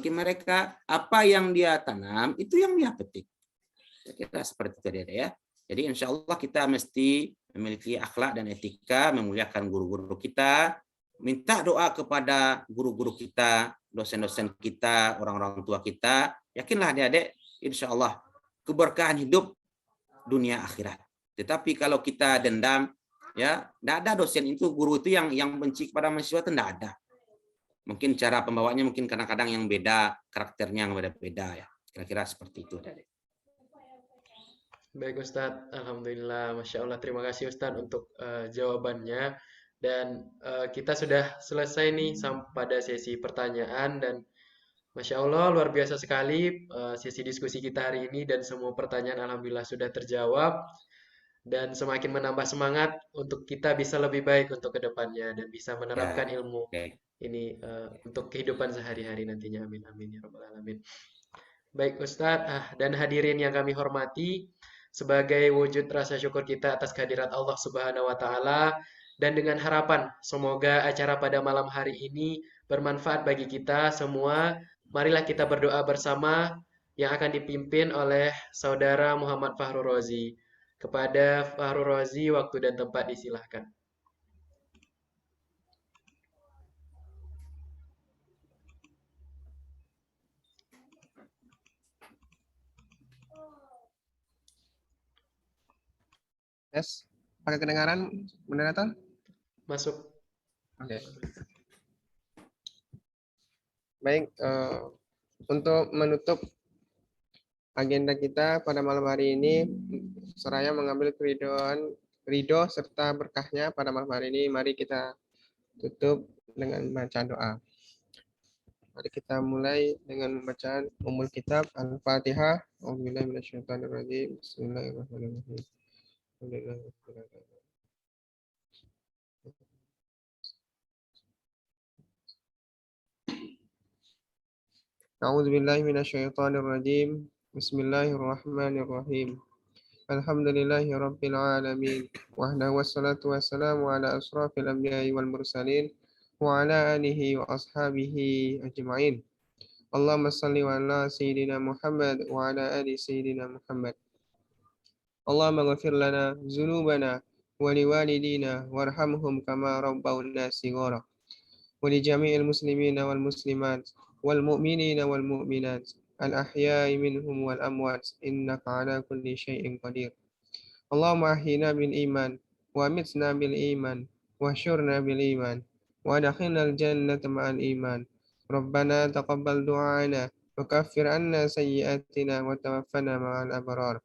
mereka apa yang dia tanam itu yang dia petik. Saya kira seperti itu ya. Jadi insya Allah kita mesti memiliki akhlak dan etika, memuliakan guru-guru kita, minta doa kepada guru-guru kita, dosen-dosen kita, orang-orang tua kita. Yakinlah adik-adik, insya Allah keberkahan hidup dunia akhirat. Tetapi kalau kita dendam, ya tidak ada dosen itu, guru itu yang benci kepada mahasiswa itu tidak ada. Mungkin cara pembawanya mungkin kadang-kadang yang beda, karakternya yang beda-beda ya. Kira-kira seperti itu. Baik Ustadz, Alhamdulillah, Masya Allah. Terima kasih Ustadz untuk jawabannya. Dan kita sudah selesai nih pada sesi pertanyaan, dan Masya Allah luar biasa sekali sesi diskusi kita hari ini, dan semua pertanyaan Alhamdulillah sudah terjawab. Dan semakin menambah semangat untuk kita bisa lebih baik untuk kedepannya dan bisa menerapkan ilmu ini untuk kehidupan sehari-hari nantinya. Amin amin ya rabbal alamin. Baik Ustadz dan hadirin yang kami hormati, sebagai wujud rasa syukur kita atas kehadirat Allah Subhanahu wa taala, dan dengan harapan semoga acara pada malam hari ini bermanfaat bagi kita semua, marilah kita berdoa bersama yang akan dipimpin oleh Saudara Muhammad Fahrul Razi. Kepada Fahrul Razi, waktu dan tempat disilahkan. Yes, pakai kedengaran, moderator? Masuk. Oke. Baik, untuk menutup agenda kita pada malam hari ini, seraya mengambil ridho serta berkahnya pada malam hari ini, mari kita tutup dengan membaca doa. Mari kita mulai dengan bacaan Ummul Kitab Al-Fatihah. A'udzubillahi minasyaitonirrajim. Bismillahirrahmanirrahim. A'udzubillahi minasyaitonirrajim. Bismillahirrahmanirrahim. Alhamdulillahi rabbil alamin. Wahdahu wassalatu wassalamu ala asrafil anbiya'i wal mursalin wa ala alihi wa ashabihi ajma'in. Allahumma salli wa ala sayyidina Muhammad wa ala ali sayyidina Muhammad. Allahumma ghafir lana dzunubana wa liwalidina warhamhum kama rabbawna shighara. Wa li jami'il muslimina wal muslimat wal mu'minina wal mu'minat al ahya'i minhum wal amwat innaka ala kulli syai'in qadir. Allahumma ahyina bil iman wa amitna bil iman wa syurna bil iman wa adkhilna al jannata ma'al iman. Rabbana taqabbal du'ana wa kaffir anna sayyi'atina wa tawaffana ma'al abrar.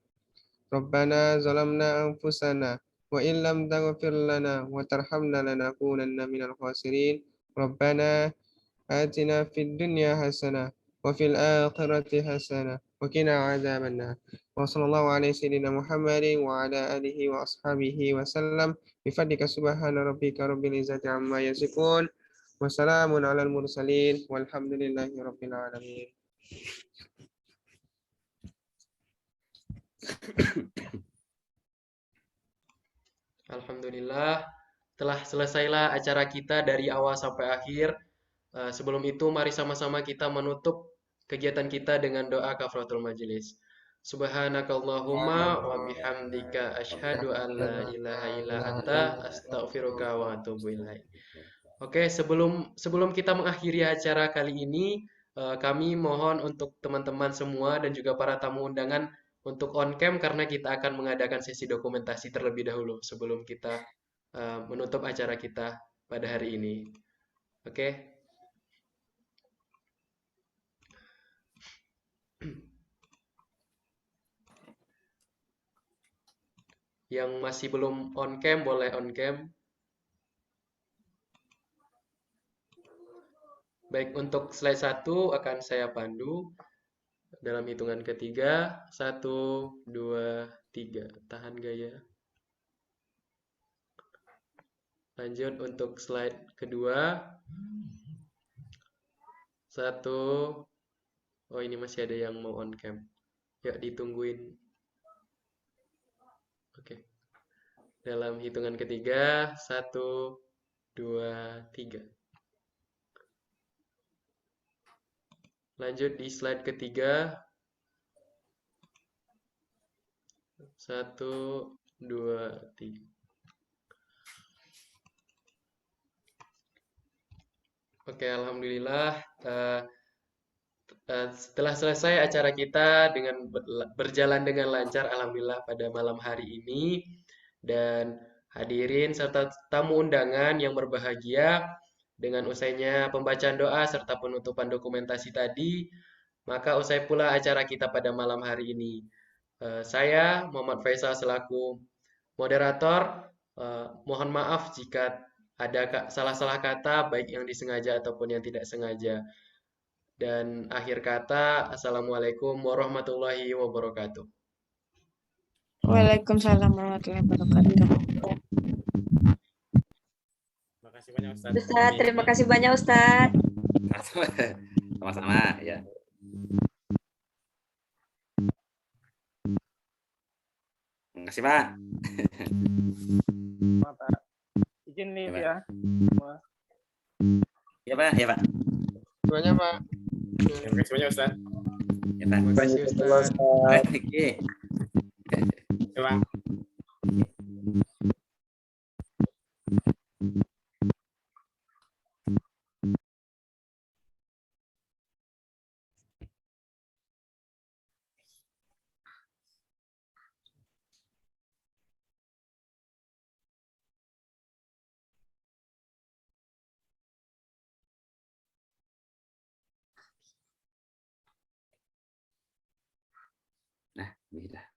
Rabbana zalamna anfusana wa in lam taghfir lana wa tarhamna lanakunanna minal khasirin. Rabbana atina fid dunya hasanah wa fil akhirati hasanah wa qina adzabannar. Wa sallallahu ala sayyidina Muhammadin wa ala alihi wa ashabihi wa sallam. Bi fadlika subhana rabbika rabbil izzati amma yasifun wa salamun alal mursalin walhamdulillahi rabbil alamin. Alhamdulillah, telah selesailah acara kita dari awal sampai akhir. Sebelum itu, mari sama-sama kita menutup kegiatan kita dengan doa kafaratul majelis. Subhanakallahumma wa bihamdika asyhadu an la ilaha illa anta astaghfiruka wa atubu ilaik. Oke, sebelum kita mengakhiri acara kali ini, kami mohon untuk teman-teman semua dan juga para tamu undangan untuk on cam karena kita akan mengadakan sesi dokumentasi terlebih dahulu sebelum kita menutup acara kita pada hari ini. Oke. Yang masih belum on cam boleh on cam. Baik, untuk slide 1 akan saya pandu dalam hitungan ketiga. 1, 2, 3. Tahan gaya. Lanjut untuk slide kedua. 1. Oh, ini masih ada yang mau on cam. Ya, ditungguin. Oke. Dalam hitungan ketiga. 1, 2, 3. Lanjut di slide ketiga. 1, 2, 3. Oke, alhamdulillah. Setelah selesai acara kita dengan berjalan dengan lancar, alhamdulillah pada malam hari ini. Dan hadirin serta tamu undangan yang berbahagia, dengan usainya pembacaan doa serta penutupan dokumentasi tadi, maka usai pula acara kita pada malam hari ini. Saya Muhammad Faisal selaku moderator, mohon maaf jika ada salah-salah kata baik yang disengaja ataupun yang tidak sengaja. Dan akhir kata, Assalamualaikum warahmatullahi wabarakatuh. Waalaikumsalam warahmatullahi wabarakatuh. Terima kasih banyak Ustaz. Ustaz, terima kasih banyak Ustaz. Sama-sama ya. Terima kasih Pak. Pak. Izin nih ya. Ya Pak, ya Pak. Semuanya Pak. Terima kasih banyak Ustaz. Ya Pak. Terima kasih Ustaz. Oke. Ya, Pak. Nah, bisa.